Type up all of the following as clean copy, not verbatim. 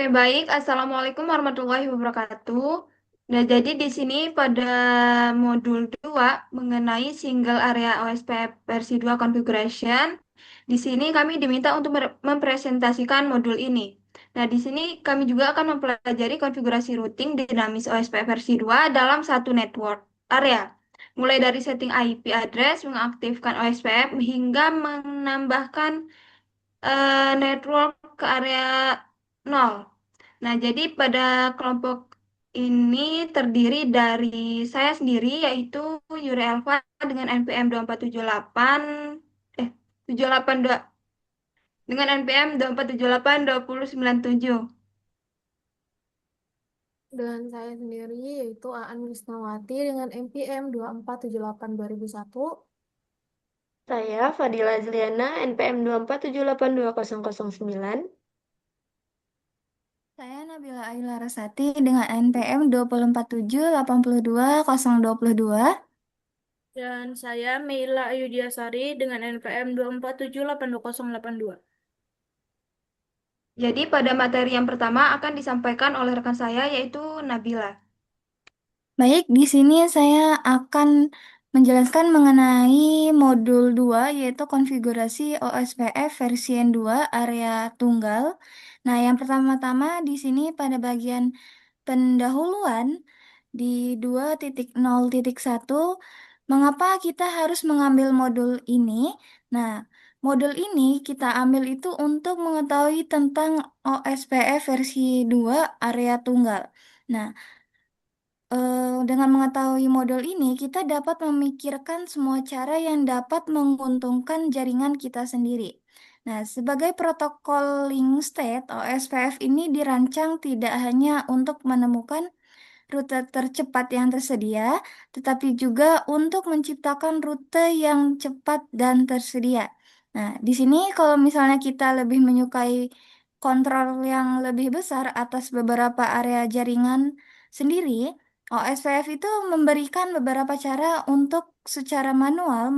Oke, baik. Assalamualaikum warahmatullahi wabarakatuh. Nah, jadi di sini pada modul 2 mengenai single area OSPF versi 2 configuration. Di sini kami diminta untuk mempresentasikan modul ini. Nah, di sini kami juga akan mempelajari konfigurasi routing dinamis OSPF versi 2 dalam satu network area. Mulai dari setting IP address, mengaktifkan OSPF, hingga menambahkan network ke area nol. Nah, jadi pada kelompok ini terdiri dari saya sendiri, yaitu Yuri Elva dengan NPM 2478, eh, 782, dengan NPM 2478 2097. Dengan saya sendiri yaitu Aan Wisnawati dengan NPM 2478-2001. Saya Fadila Zliana, NPM 24782009. Saya Nabila Ayla Rasati dengan NPM 2047828022. Dan saya Meila Ayudiasari dengan NPM 24782082. Jadi pada materi yang pertama akan disampaikan oleh rekan saya, yaitu Nabila. Baik, di sini saya akan menjelaskan mengenai modul 2 yaitu konfigurasi OSPF versi N2 area tunggal. Nah, yang pertama-tama di sini pada bagian pendahuluan di 2.0.1, mengapa kita harus mengambil modul ini? Nah, modul ini kita ambil itu untuk mengetahui tentang OSPF versi 2 area tunggal. Nah, dengan mengetahui modul ini, kita dapat memikirkan semua cara yang dapat menguntungkan jaringan kita sendiri. Nah, sebagai protokol link state, OSPF ini dirancang tidak hanya untuk menemukan rute tercepat yang tersedia, tetapi juga untuk menciptakan rute yang cepat dan tersedia. Nah, di sini kalau misalnya kita lebih menyukai kontrol yang lebih besar atas beberapa area jaringan sendiri, OSPF itu memberikan beberapa cara untuk secara manual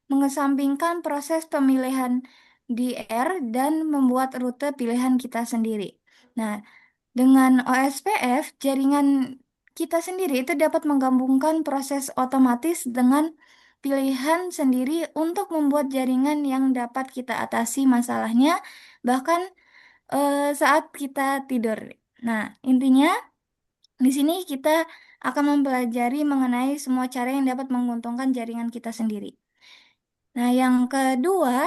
mengesampingkan proses pemilihan DR dan membuat rute pilihan kita sendiri. Nah, dengan OSPF, jaringan kita sendiri itu dapat menggabungkan proses otomatis dengan pilihan sendiri untuk membuat jaringan yang dapat kita atasi masalahnya, bahkan saat kita tidur. Nah, intinya di sini kita akan mempelajari mengenai semua cara yang dapat menguntungkan jaringan kita sendiri. Nah, yang kedua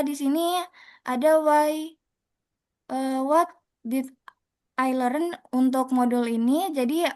di sini ada what did I learn untuk modul ini. Jadi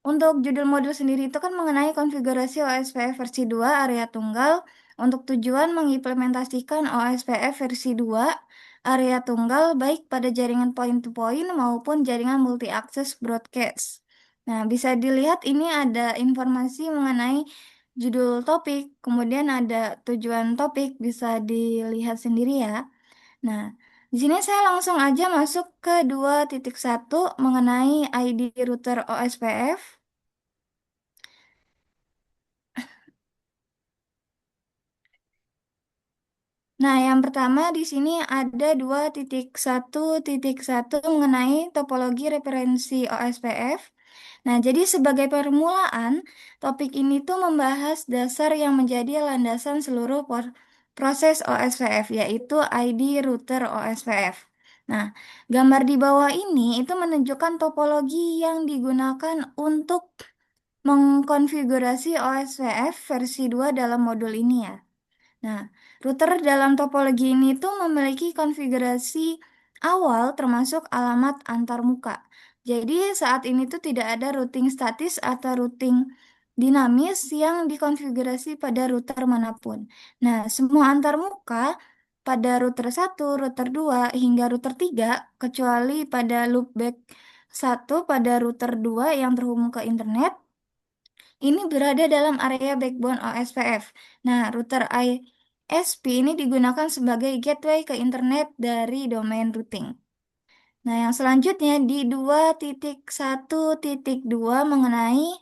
untuk judul modul sendiri itu kan mengenai konfigurasi OSPF versi 2 area tunggal untuk tujuan mengimplementasikan OSPF versi 2 area tunggal baik pada jaringan point-to-point maupun jaringan multi-access broadcast. Nah, bisa dilihat ini ada informasi mengenai judul topik, kemudian ada tujuan topik, bisa dilihat sendiri ya. Nah, di sini saya langsung aja masuk ke 2.1 mengenai ID router OSPF. Nah, yang pertama di sini ada 2.1.1 mengenai topologi referensi OSPF. Nah, jadi sebagai permulaan, topik ini tuh membahas dasar yang menjadi landasan seluruh proses OSPF, yaitu ID router OSPF. Nah, gambar di bawah ini itu menunjukkan topologi yang digunakan untuk mengkonfigurasi OSPF versi 2 dalam modul ini ya. Nah, router dalam topologi ini tuh memiliki konfigurasi awal termasuk alamat antarmuka. Jadi saat ini tuh tidak ada routing statis atau routing dinamis yang dikonfigurasi pada router manapun. Nah, semua antarmuka pada router 1, router 2 hingga router 3 kecuali pada loopback 1 pada router 2 yang terhubung ke internet ini berada dalam area backbone OSPF. Nah, router ISP ini digunakan sebagai gateway ke internet dari domain routing. Nah, yang selanjutnya di 2.1.2 mengenai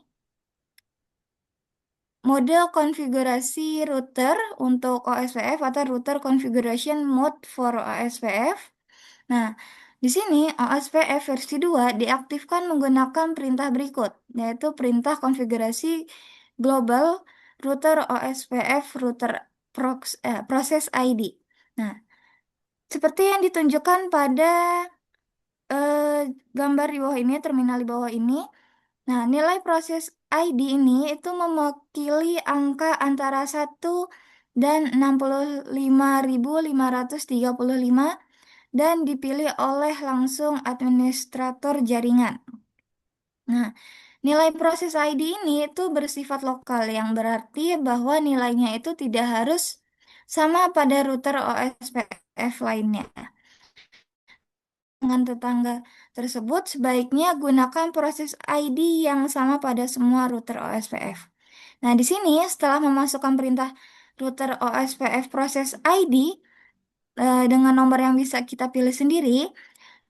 mode konfigurasi router untuk OSPF atau router configuration mode for OSPF. Nah, di sini OSPF versi 2 diaktifkan menggunakan perintah berikut, yaitu perintah konfigurasi global router OSPF router process ID. Nah, seperti yang ditunjukkan pada gambar di bawah ini, terminal di bawah ini. Nah, nilai proses ID ini itu mewakili angka antara 1 dan 65.535 dan dipilih oleh langsung administrator jaringan. Nah, nilai proses ID ini itu bersifat lokal yang berarti bahwa nilainya itu tidak harus sama pada router OSPF lainnya. Dengan tetangga tersebut, sebaiknya gunakan proses ID yang sama pada semua router OSPF. Nah, di sini setelah memasukkan perintah router OSPF proses ID dengan nomor yang bisa kita pilih sendiri,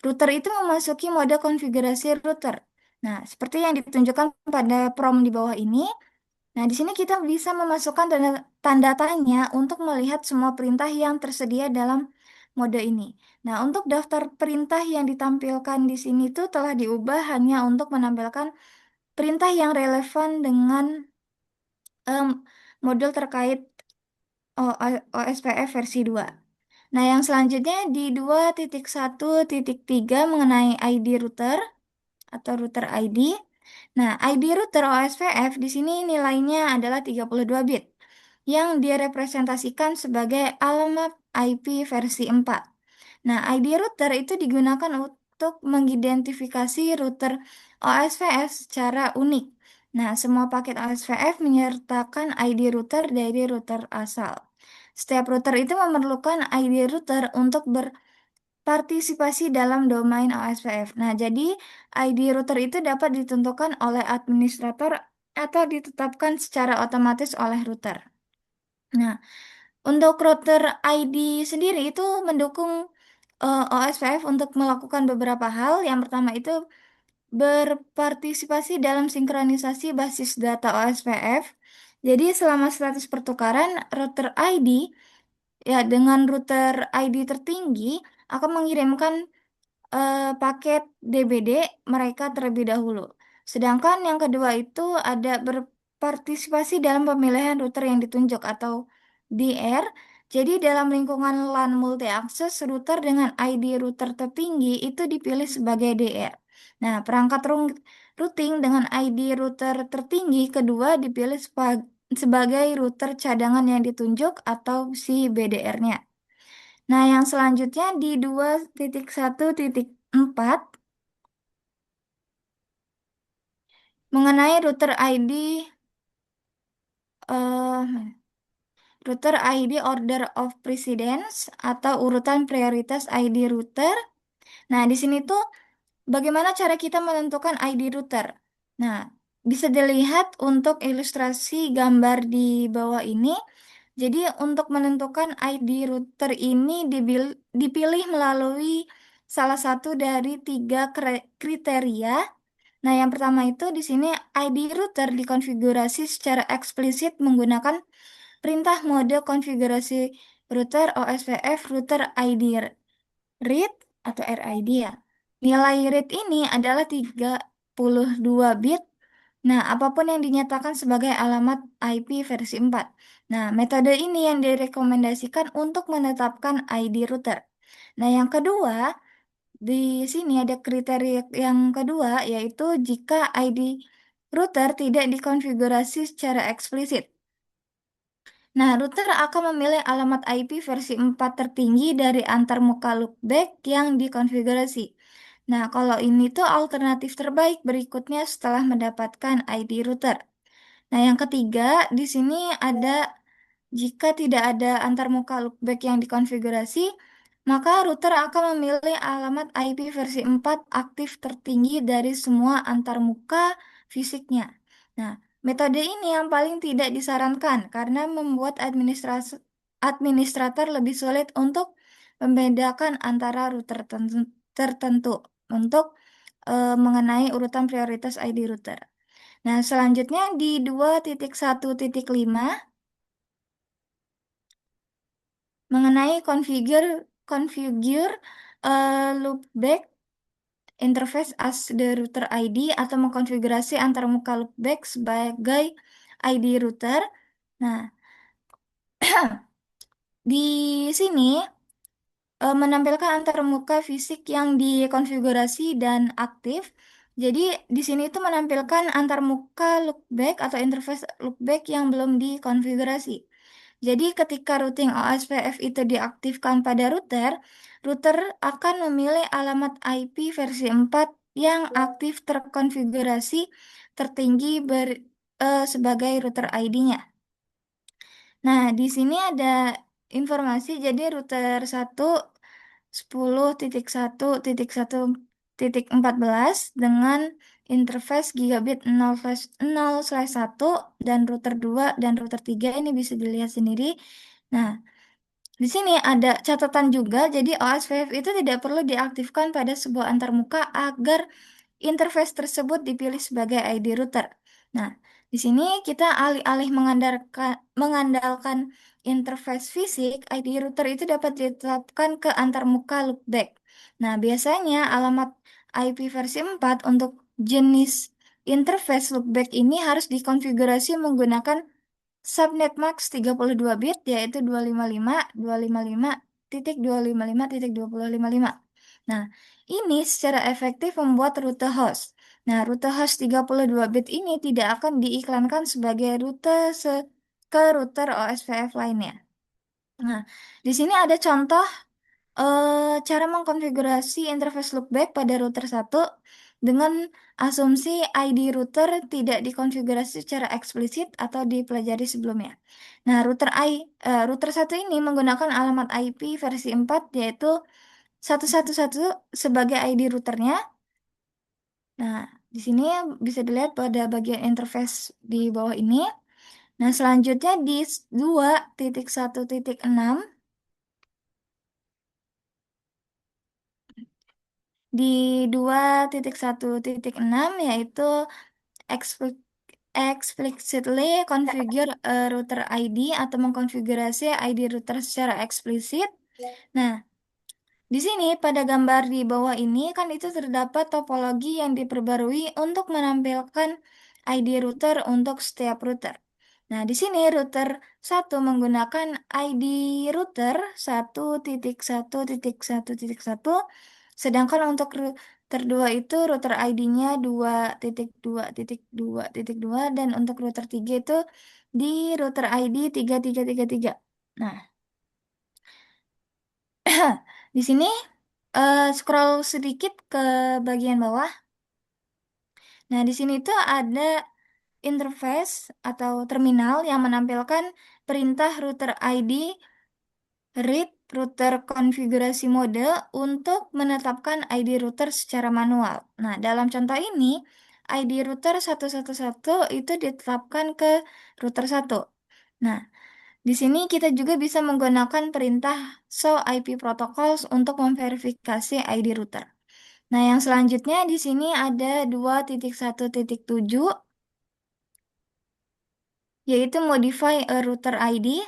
router itu memasuki mode konfigurasi router. Nah, seperti yang ditunjukkan pada prompt di bawah ini. Nah, di sini kita bisa memasukkan tanda tanya untuk melihat semua perintah yang tersedia dalam mode ini. Nah, untuk daftar perintah yang ditampilkan di sini itu telah diubah hanya untuk menampilkan perintah yang relevan dengan em, modul terkait OSPF versi 2. Nah, yang selanjutnya di 2.1.3 mengenai ID router atau router ID. Nah, ID router OSPF di sini nilainya adalah 32 bit yang direpresentasikan sebagai alamat IP versi 4. Nah, ID router itu digunakan untuk mengidentifikasi router OSPF secara unik. Nah, semua paket OSPF menyertakan ID router dari router asal. Setiap router itu memerlukan ID router untuk berpartisipasi dalam domain OSPF. Nah, jadi ID router itu dapat ditentukan oleh administrator atau ditetapkan secara otomatis oleh router. Nah, untuk router ID sendiri itu mendukung OSPF untuk melakukan beberapa hal. Yang pertama itu berpartisipasi dalam sinkronisasi basis data OSPF. Jadi selama status pertukaran router ID ya dengan router ID tertinggi akan mengirimkan paket DBD mereka terlebih dahulu. Sedangkan yang kedua itu ada berpartisipasi dalam pemilihan router yang ditunjuk atau DR. Jadi dalam lingkungan LAN multi-akses, router dengan ID router tertinggi itu dipilih sebagai DR. Nah, perangkat routing dengan ID router tertinggi kedua dipilih sebagai router cadangan yang ditunjuk atau si BDR-nya. Nah, yang selanjutnya di 2.1.4 mengenai eh, router ID order of precedence atau urutan prioritas ID router. Nah, di sini tuh bagaimana cara kita menentukan ID router? Nah, bisa dilihat untuk ilustrasi gambar di bawah ini. Jadi untuk menentukan ID router ini dipilih melalui salah satu dari 3 kriteria. Nah, yang pertama itu di sini ID router dikonfigurasi secara eksplisit menggunakan perintah mode konfigurasi router OSPF router ID read atau RID ya. Nilai read ini adalah 32 bit. Nah, apapun yang dinyatakan sebagai alamat IP versi 4. Nah, metode ini yang direkomendasikan untuk menetapkan ID router. Nah, yang kedua, di sini ada kriteria yang kedua, yaitu jika ID router tidak dikonfigurasi secara eksplisit. Nah, router akan memilih alamat IP versi 4 tertinggi dari antarmuka loopback yang dikonfigurasi. Nah, kalau ini tuh alternatif terbaik berikutnya setelah mendapatkan ID router. Nah, yang ketiga, di sini ada jika tidak ada antarmuka loopback yang dikonfigurasi, maka router akan memilih alamat IP versi 4 aktif tertinggi dari semua antarmuka fisiknya. Nah, metode ini yang paling tidak disarankan karena membuat administrator lebih sulit untuk membedakan antara router tertentu untuk mengenai urutan prioritas ID router. Nah, selanjutnya di 2.1.5 mengenai configure loopback interface as the router ID atau mengkonfigurasi antarmuka loopback sebagai ID router. Nah, di sini menampilkan antarmuka fisik yang dikonfigurasi dan aktif. Jadi di sini itu menampilkan antarmuka loopback atau interface loopback yang belum dikonfigurasi. Jadi ketika routing OSPF itu diaktifkan pada router, router akan memilih alamat IP versi 4 yang aktif terkonfigurasi tertinggi sebagai router ID-nya. Nah, di sini ada informasi jadi router 10.1.1.14 dengan interface gigabit 0/1 dan router 2 dan router 3 ini bisa dilihat sendiri. Nah, di sini ada catatan juga, jadi OSPF itu tidak perlu diaktifkan pada sebuah antarmuka agar interface tersebut dipilih sebagai ID router. Nah, di sini kita alih-alih mengandalkan interface fisik, ID router itu dapat ditetapkan ke antarmuka loopback. Nah, biasanya alamat IP versi 4 untuk jenis interface loopback ini harus dikonfigurasi menggunakan subnet max 32 bit yaitu 255.255.255.2055. Nah, ini secara efektif membuat rute host. Nah, rute host 32 bit ini tidak akan diiklankan sebagai ke router OSPF lainnya. Nah, di sini ada contoh cara mengkonfigurasi interface loopback pada router 1 dengan asumsi ID router tidak dikonfigurasi secara eksplisit atau dipelajari sebelumnya. Nah, router 1 ini menggunakan alamat IP versi 4 yaitu 111 sebagai ID routernya. Nah, di sini bisa dilihat pada bagian interface di bawah ini. Nah, selanjutnya di 2.1.6 di 2.1.6 yaitu expli- explicitly configure a router ID atau mengkonfigurasi ID router secara eksplisit. Nah, di sini pada gambar di bawah ini kan itu terdapat topologi yang diperbarui untuk menampilkan ID router untuk setiap router. Nah, di sini router 1 menggunakan ID router 1.1.1.1, sedangkan untuk router 2 itu router ID-nya 2.2.2.2 dan untuk router 3 itu di router ID 3333. Nah, di sini scroll sedikit ke bagian bawah. Nah, di sini tuh ada interface atau terminal yang menampilkan perintah router ID read router konfigurasi mode untuk menetapkan ID router secara manual. Nah, dalam contoh ini, ID router 111 itu ditetapkan ke router 1. Nah, di sini kita juga bisa menggunakan perintah show IP protocols untuk memverifikasi ID router. Nah, yang selanjutnya di sini ada 2.1.7 yaitu modify a router ID.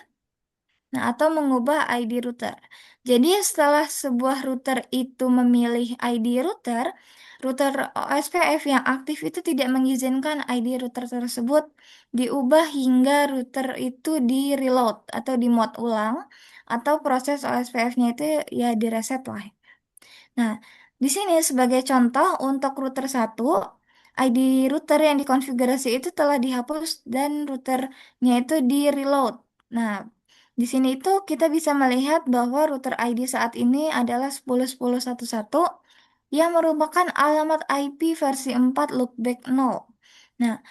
Nah, atau mengubah ID router. Jadi setelah sebuah router itu memilih ID router, router OSPF yang aktif itu tidak mengizinkan ID router tersebut diubah hingga router itu di reload atau di mode ulang atau proses OSPF-nya itu ya direset lah. Nah, di sini sebagai contoh untuk router 1, ID router yang dikonfigurasi itu telah dihapus dan routernya itu di reload. Nah, di sini itu kita bisa melihat bahwa router ID saat ini adalah 10.10.11 yang merupakan alamat IP versi 4 loopback 0. Nah,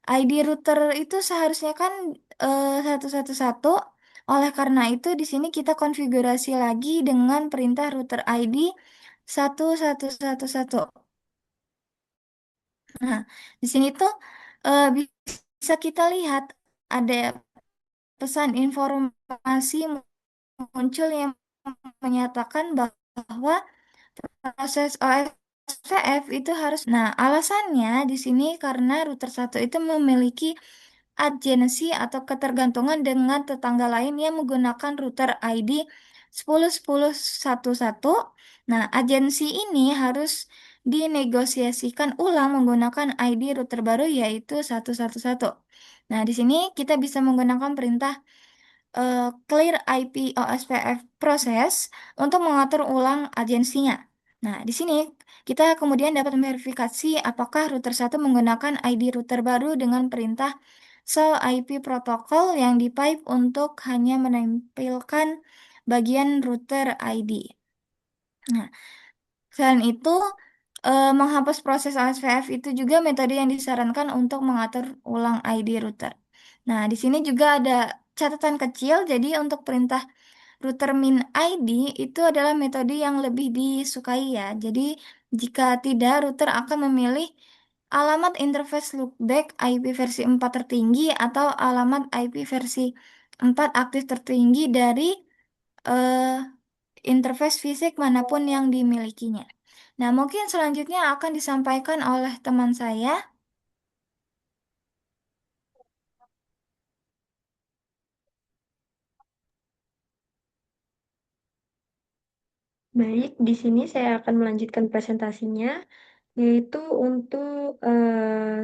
ID router itu seharusnya kan 111. Oleh karena itu di sini kita konfigurasi lagi dengan perintah router ID 1111. Nah, di sini tuh bisa kita lihat ada pesan informasi muncul yang menyatakan bahwa proses OS OSPF itu harus. Nah, alasannya di sini karena router satu itu memiliki agensi atau ketergantungan dengan tetangga lain yang menggunakan router ID 10.10.11. Nah, agensi ini harus dinegosiasikan ulang menggunakan ID router baru yaitu 111. Nah, di sini kita bisa menggunakan perintah clear IP OSPF process untuk mengatur ulang agensinya. Nah, di sini kita kemudian dapat memverifikasi apakah router satu menggunakan ID router baru dengan perintah Shell IP protokol yang dipipe untuk hanya menampilkan bagian router ID. Nah, selain itu, menghapus proses OSPF itu juga metode yang disarankan untuk mengatur ulang ID router. Nah, di sini juga ada catatan kecil, jadi untuk perintah router min ID itu adalah metode yang lebih disukai ya. Jadi, jika tidak, router akan memilih alamat interface loopback IP versi 4 tertinggi atau alamat IP versi 4 aktif tertinggi dari eh, interface fisik manapun yang dimilikinya. Nah, mungkin selanjutnya akan disampaikan oleh teman saya. Baik, di sini saya akan melanjutkan presentasinya, yaitu untuk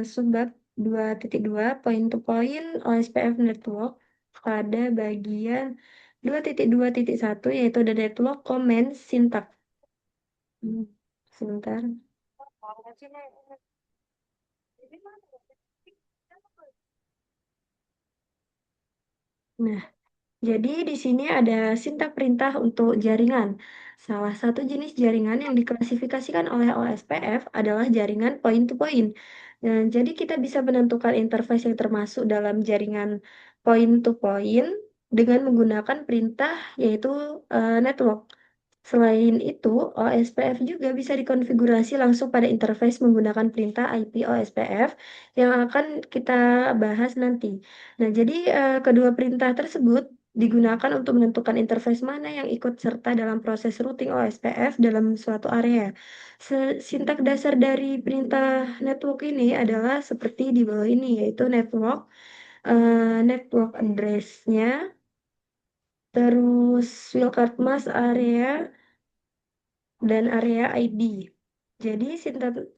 subbab 2.2 point-to-point OSPF network pada bagian 2.2.1 yaitu the network comment syntax. Sebentar. Nah, jadi di sini ada sintak perintah untuk jaringan. Salah satu jenis jaringan yang diklasifikasikan oleh OSPF adalah jaringan point-to-point. Nah, jadi kita bisa menentukan interface yang termasuk dalam jaringan point-to-point dengan menggunakan perintah yaitu network. Selain itu, OSPF juga bisa dikonfigurasi langsung pada interface menggunakan perintah IP OSPF yang akan kita bahas nanti. Nah, jadi kedua perintah tersebut digunakan untuk menentukan interface mana yang ikut serta dalam proses routing OSPF dalam suatu area. Sintak dasar dari perintah network ini adalah seperti di bawah ini, yaitu network address-nya, terus wildcard mask area, dan area ID. Jadi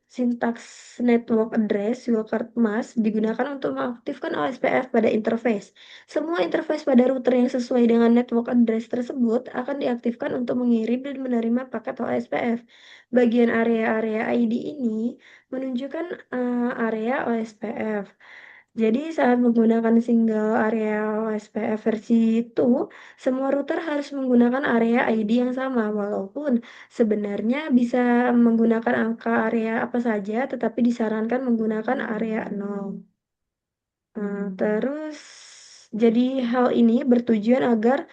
sintaks network address wildcard mask digunakan untuk mengaktifkan OSPF pada interface. Semua interface pada router yang sesuai dengan network address tersebut akan diaktifkan untuk mengirim dan menerima paket OSPF. Bagian area-area ID ini menunjukkan area OSPF. Jadi saat menggunakan single area OSPF versi itu, semua router harus menggunakan area ID yang sama, walaupun sebenarnya bisa menggunakan angka area apa saja, tetapi disarankan menggunakan area 0. Terus, jadi hal ini bertujuan agar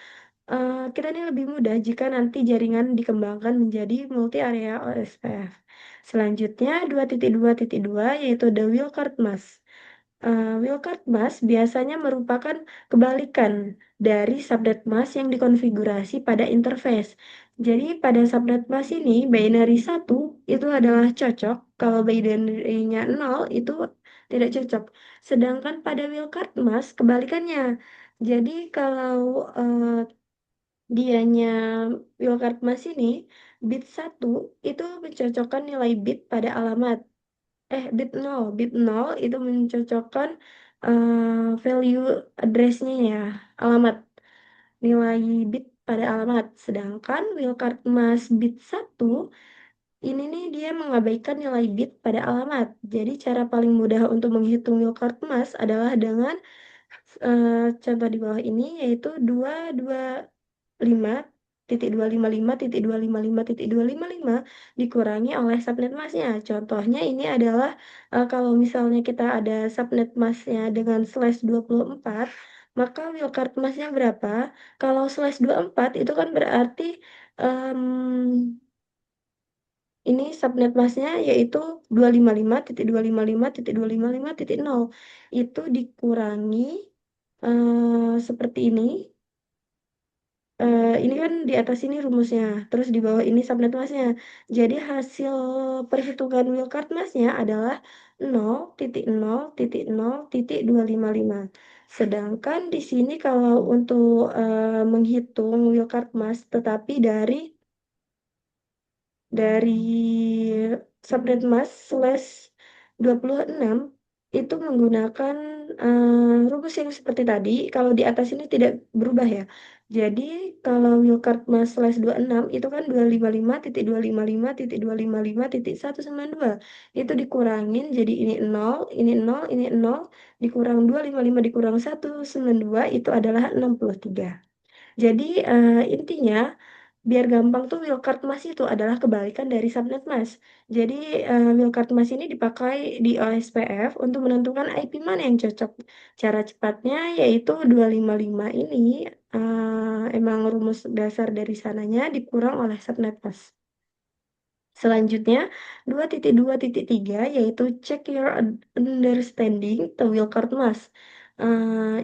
kita ini lebih mudah jika nanti jaringan dikembangkan menjadi multi area OSPF. Selanjutnya 2.2.2 yaitu the wildcard mask. Wildcard mask biasanya merupakan kebalikan dari subnet mask yang dikonfigurasi pada interface. Jadi pada subnet mask ini binary 1 itu adalah cocok, kalau binary-nya 0 itu tidak cocok. Sedangkan pada wildcard mask kebalikannya. Jadi kalau dianya wildcard mask ini bit 1 itu mencocokkan nilai bit pada alamat bit 0 itu mencocokkan value address-nya ya, alamat, nilai bit pada alamat. Sedangkan wildcard mask bit 1 ini nih dia mengabaikan nilai bit pada alamat. Jadi cara paling mudah untuk menghitung wildcard mask adalah dengan contoh di bawah ini yaitu 225.255.255.255 dikurangi oleh subnet masknya. Contohnya ini adalah kalau misalnya kita ada subnet masknya dengan slash 24, maka wildcard masknya berapa? Kalau slash 24 itu kan berarti em, ini subnet masknya yaitu 255.255.255.0 itu dikurangi seperti ini ini kan di atas ini rumusnya, terus di bawah ini subnet massnya. Jadi hasil perhitungan Wilcard massnya adalah 0,0,0,255. Sedangkan di sini kalau untuk menghitung Wilcard mass tetapi dari subnet mass slash 26 itu menggunakan rumus yang seperti tadi. Kalau di atas ini tidak berubah ya. Jadi kalau Wilcard mass slash 26 itu kan 255.255.255.192. Itu dikurangin jadi ini 0, ini 0, ini 0, dikurang 255 dikurang 192 itu adalah 63. Jadi intinya biar gampang tuh Wilcard Mass itu adalah kebalikan dari subnet mass. Jadi Wilcard Mass ini dipakai di OSPF untuk menentukan IP mana yang cocok. Cara cepatnya yaitu 255 ini emang rumus dasar dari sananya dikurang oleh subnet mass. Selanjutnya, 2.2.3 yaitu check your understanding to Wilcard mass.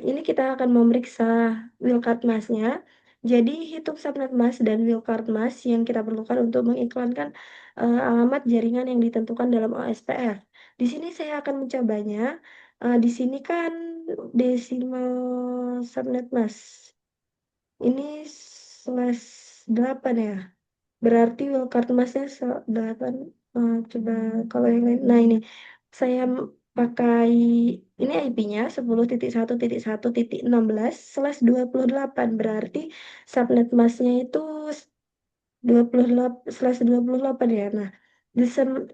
Ini kita akan memeriksa Wilcard mass-nya. Jadi, hitung subnet mass dan Wilcard mass yang kita perlukan untuk mengiklankan alamat jaringan yang ditentukan dalam OSPF. Di sini saya akan mencobanya. Di sini kan desimal subnet mass. Ini /8 ya. Berarti Wilcard massnya 8. Coba kalau yang lain. Nah ini saya pakai ini IP-nya 10.1.1.16/28. Berarti subnet massnya itu 28/28 ya. Nah,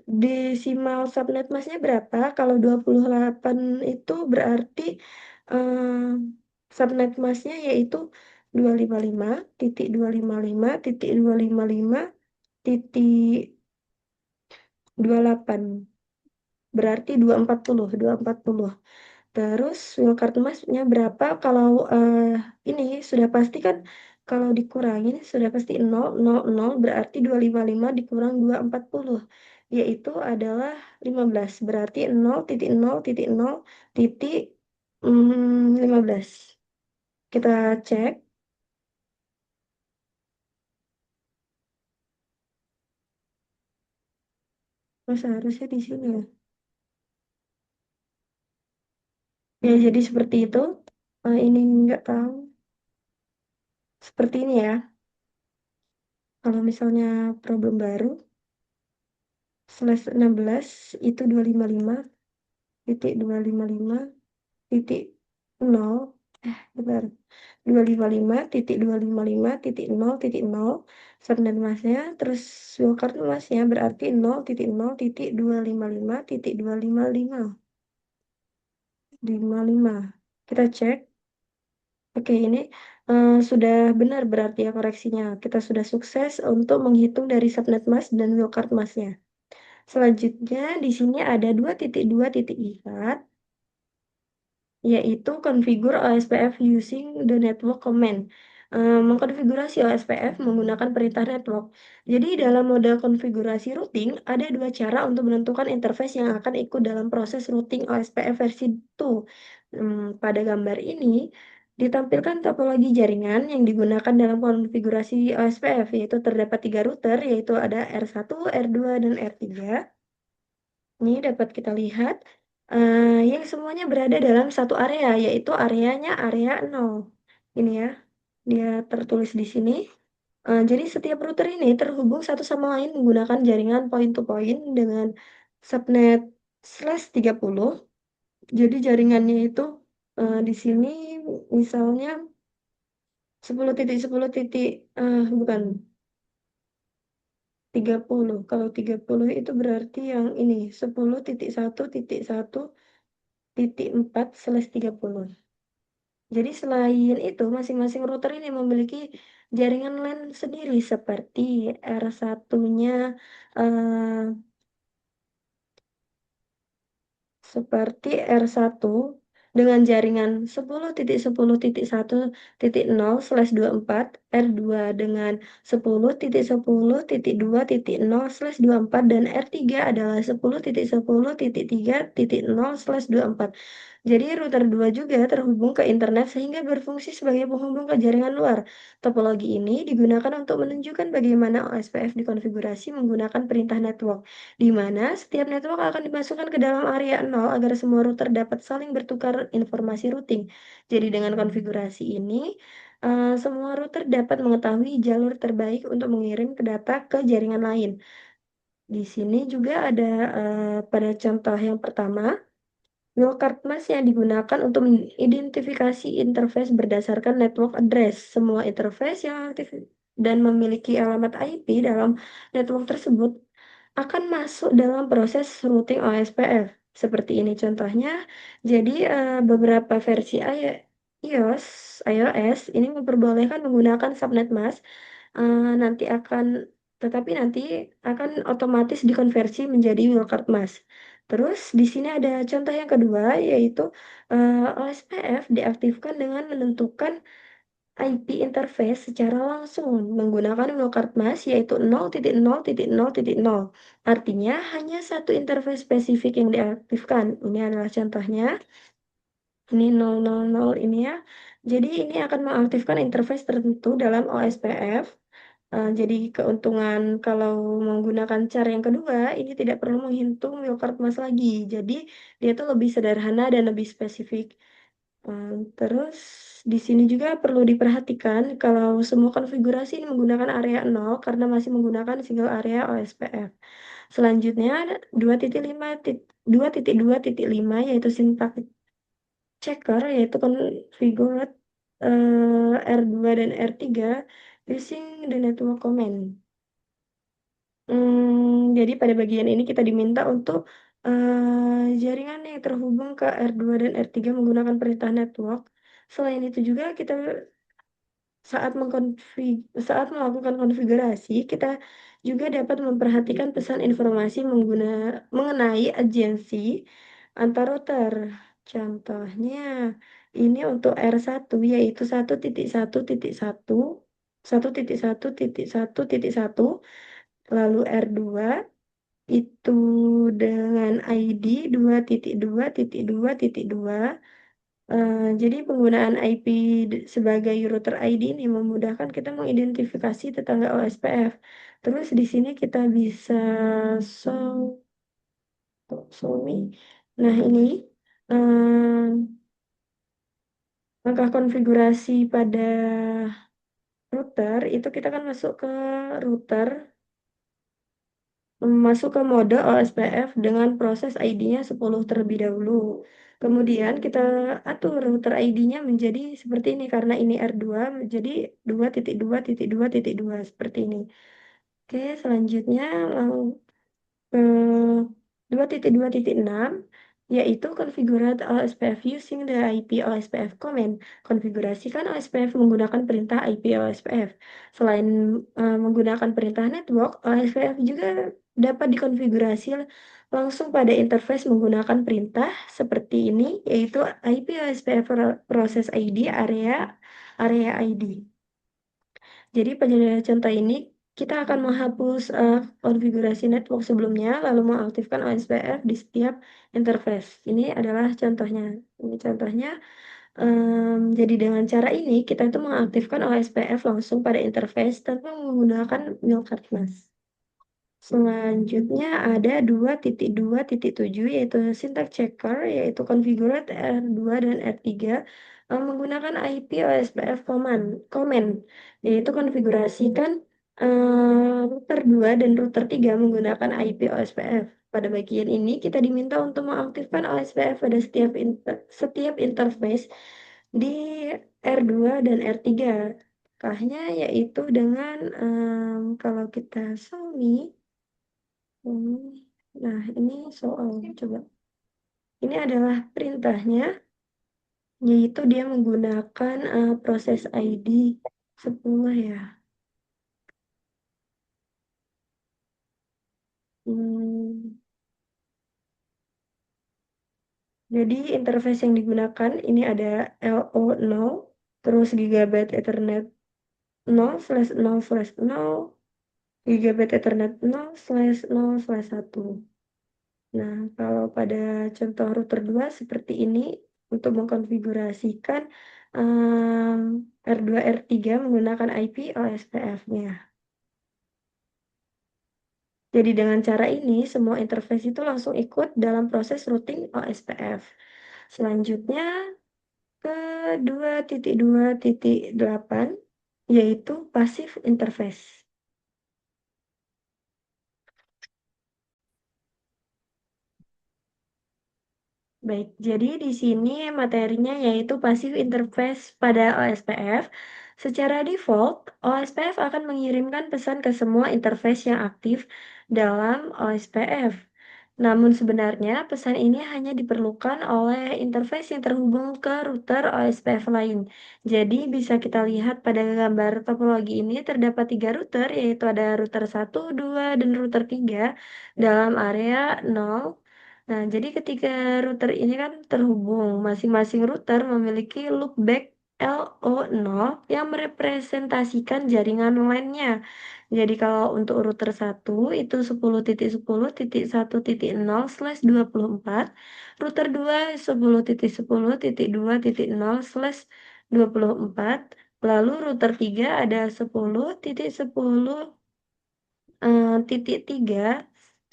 desimal subnet massnya berapa? Kalau 28 itu berarti subnet massnya yaitu 255.255.255.28. Berarti 240. Terus Wilcard massnya berapa? Kalau ini sudah pasti kan kalau dikurangin sudah pasti 0, 0, 0 berarti 255 dikurang 240 yaitu adalah 15. Berarti 0,0,0,15. Kita cek. Oh, seharusnya di sini ya. Ya, jadi seperti itu. Ini nggak tahu. Seperti ini ya. Kalau misalnya problem baru, /16 itu 255.255.0. Bentar. 255.255.0.0 subnet massnya. Terus Wilcard massnya berarti 0,0.255.255. Kita cek. Oke, ini sudah benar berarti ya koreksinya. Kita sudah sukses untuk menghitung dari subnet mass dan Wilcard massnya. Selanjutnya di sini ada 2.2.4 yaitu configure OSPF using the network command. Mengkonfigurasi OSPF menggunakan perintah network. Jadi dalam mode konfigurasi routing ada dua cara untuk menentukan interface yang akan ikut dalam proses routing OSPF versi 2. Pada gambar ini ditampilkan topologi jaringan yang digunakan dalam konfigurasi OSPF, yaitu terdapat 3 router, yaitu ada R1, R2, dan R3. Ini dapat kita lihat yang semuanya berada dalam satu area, yaitu areanya area 0. Ini ya, dia tertulis di sini. Jadi setiap router ini terhubung satu sama lain menggunakan jaringan point-to-point dengan subnet /30. Jadi jaringannya itu di sini misalnya 10.10 titik, bukan 30. Kalau 30 itu berarti yang ini 10.1.1.4/30. Jadi selain itu masing-masing router ini memiliki jaringan LAN sendiri seperti R1-nya seperti R1 dengan jaringan 10.10.1.0/24, R2 dengan 10.10.2.0/24, dan R3 adalah 10.10.3.0/24. Jadi router 2 juga terhubung ke internet sehingga berfungsi sebagai penghubung ke jaringan luar. Topologi ini digunakan untuk menunjukkan bagaimana OSPF dikonfigurasi menggunakan perintah network, di mana setiap network akan dimasukkan ke dalam area 0 agar semua router dapat saling bertukar informasi routing. Jadi dengan konfigurasi ini, semua router dapat mengetahui jalur terbaik untuk mengirim ke data ke jaringan lain. Di sini juga ada pada contoh yang pertama, wildcard mask yang digunakan untuk mengidentifikasi interface berdasarkan network address. Semua interface yang aktif dan memiliki alamat IP dalam network tersebut akan masuk dalam proses routing OSPF. Seperti ini contohnya. Jadi beberapa versi iOS, iOS ini memperbolehkan menggunakan subnet mask, nanti akan tetapi nanti akan otomatis dikonversi menjadi wildcard mask. Terus di sini ada contoh yang kedua yaitu OSPF diaktifkan dengan menentukan IP interface secara langsung menggunakan wildcard mask yaitu 0.0.0.0. Artinya hanya satu interface spesifik yang diaktifkan. Ini adalah contohnya. Ini 000 ini ya. Jadi ini akan mengaktifkan interface tertentu dalam OSPF. Jadi keuntungan kalau menggunakan cara yang kedua, ini tidak perlu menghitung wildcard mask lagi. Jadi dia tuh lebih sederhana dan lebih spesifik. Terus di sini juga perlu diperhatikan kalau semua konfigurasi ini menggunakan area 0 karena masih menggunakan single area OSPF. Selanjutnya ada 2.2.5 yaitu syntax checker yaitu configured R2 dan R3 using the network command. Jadi pada bagian ini kita diminta untuk jaringan yang terhubung ke R2 dan R3 menggunakan perintah network. Selain itu juga kita saat melakukan konfigurasi, kita juga dapat memperhatikan pesan informasi mengenai agensi antar router. Contohnya, ini untuk R1 yaitu 1.1.1, 1.1.1.1, lalu R2 itu dengan ID 2.2.2.2. Jadi penggunaan IP sebagai router ID ini memudahkan kita mengidentifikasi tetangga OSPF. Terus di sini kita bisa show, show me. Nah ini langkah konfigurasi pada router itu kita kan masuk ke router, masuk ke mode OSPF dengan proses ID-nya 10 terlebih dahulu. Kemudian kita atur router ID-nya menjadi seperti ini karena ini R2 menjadi 2.2.2.2 seperti ini. Oke, selanjutnya ke 2.2.6 yaitu configure OSPF using the IP OSPF command. Konfigurasikan OSPF menggunakan perintah IP OSPF. Selain menggunakan perintah network, OSPF juga dapat dikonfigurasi langsung pada interface menggunakan perintah seperti ini, yaitu IP OSPF process ID area ID. Jadi pada contoh ini kita akan menghapus konfigurasi network sebelumnya lalu mengaktifkan OSPF di setiap interface. Ini adalah contohnya. Ini contohnya. Jadi dengan cara ini kita itu mengaktifkan OSPF langsung pada interface tanpa menggunakan wildcard mask. Selanjutnya ada 2.2.7 yaitu syntax checker yaitu configured R2 dan R3 menggunakan IP OSPF command yaitu konfigurasikan router 2 dan router 3 menggunakan IP OSPF. Pada bagian ini kita diminta untuk mengaktifkan OSPF pada setiap interface di R2 dan R3. Kahnya yaitu dengan kalau kita show me. Nah, ini soal coba. Ini adalah perintahnya, yaitu dia menggunakan proses ID 10 ya. Jadi interface yang digunakan ini ada LO0, terus Gigabit Ethernet 0/0/0, Gigabit Ethernet 0/0/1. Nah, kalau pada contoh router 2 seperti ini, untuk mengkonfigurasikan R2 R3 menggunakan IP OSPF-nya. Jadi dengan cara ini semua interface itu langsung ikut dalam proses routing OSPF. Selanjutnya ke 2.2.8 yaitu passive interface. Baik, jadi di sini materinya yaitu passive interface pada OSPF. Secara default, OSPF akan mengirimkan pesan ke semua interface yang aktif dalam OSPF. Namun sebenarnya pesan ini hanya diperlukan oleh interface yang terhubung ke router OSPF lain. Jadi bisa kita lihat pada gambar topologi ini terdapat 3 router, yaitu ada router 1, 2, dan router 3 dalam area 0. Nah, jadi ketika router ini kan terhubung, masing-masing router memiliki loopback LO0 yang merepresentasikan jaringan LAN-nya. Jadi kalau untuk router 1 itu 10.10.1.0/24, router 2 10.10.2.0/24, lalu router 3 ada 10.10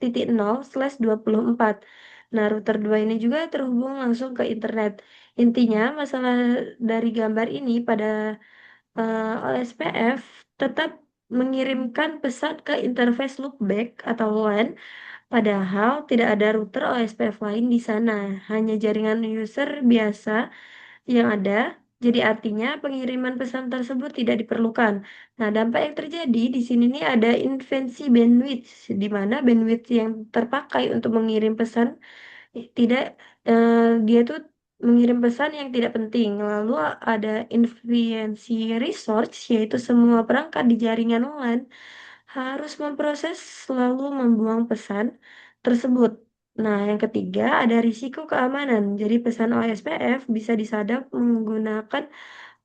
3.0/24. Nah, router 2 ini juga terhubung langsung ke internet. Intinya, masalah dari gambar ini pada OSPF tetap mengirimkan pesan ke interface loopback atau LAN, padahal tidak ada router OSPF lain di sana. Hanya jaringan user biasa yang ada. Jadi artinya pengiriman pesan tersebut tidak diperlukan. Nah, dampak yang terjadi di sini nih ada inversi bandwidth, di mana bandwidth yang terpakai untuk mengirim pesan tidak dia tuh mengirim pesan yang tidak penting. Lalu ada inferensi resource, yaitu semua perangkat di jaringan LAN harus memproses lalu membuang pesan tersebut. Nah, yang ketiga ada risiko keamanan. Jadi pesan OSPF bisa disadap menggunakan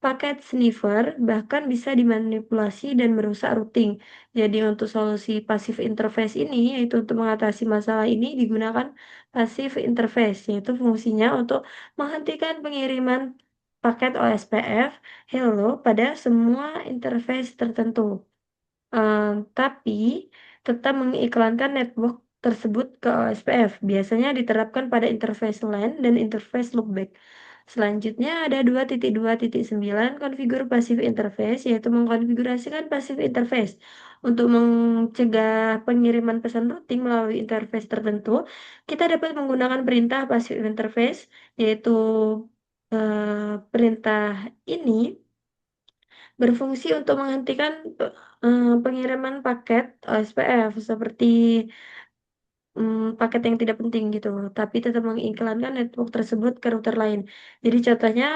paket sniffer, bahkan bisa dimanipulasi dan merusak routing. Jadi untuk solusi passive interface ini, yaitu untuk mengatasi masalah ini digunakan passive interface, yaitu fungsinya untuk menghentikan pengiriman paket OSPF hello pada semua interface tertentu. Tapi tetap mengiklankan network tersebut ke OSPF. Biasanya diterapkan pada interface LAN dan interface loopback. Selanjutnya ada 2.2.9 konfigur passive interface, yaitu mengkonfigurasikan passive interface. Untuk mencegah pengiriman pesan routing melalui interface tertentu, kita dapat menggunakan perintah passive interface, yaitu perintah ini berfungsi untuk menghentikan pengiriman paket OSPF seperti paket yang tidak penting gitu, tapi tetap mengiklankan network tersebut ke router lain. Jadi contohnya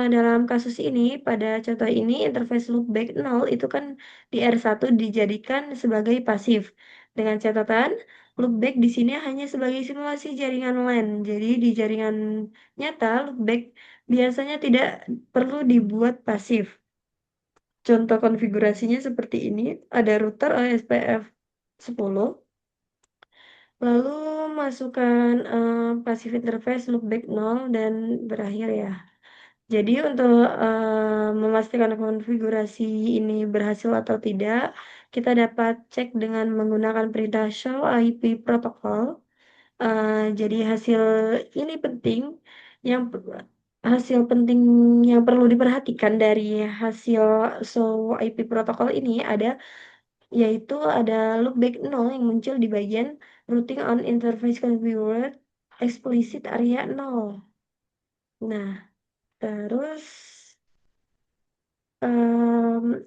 dalam kasus ini, pada contoh ini interface loopback 0 itu kan di R1 dijadikan sebagai pasif. Dengan catatan, loopback di sini hanya sebagai simulasi jaringan LAN. Jadi di jaringan nyata, loopback biasanya tidak perlu dibuat pasif. Contoh konfigurasinya seperti ini, ada router OSPF 10, lalu masukkan passive interface loopback 0 dan berakhir ya. Jadi untuk memastikan konfigurasi ini berhasil atau tidak, kita dapat cek dengan menggunakan perintah show IP protocol. Jadi ini penting yang hasil penting yang perlu diperhatikan dari hasil show IP protokol ini yaitu ada loopback 0 yang muncul di bagian routing on interface configured explicit area 0. Nah, terus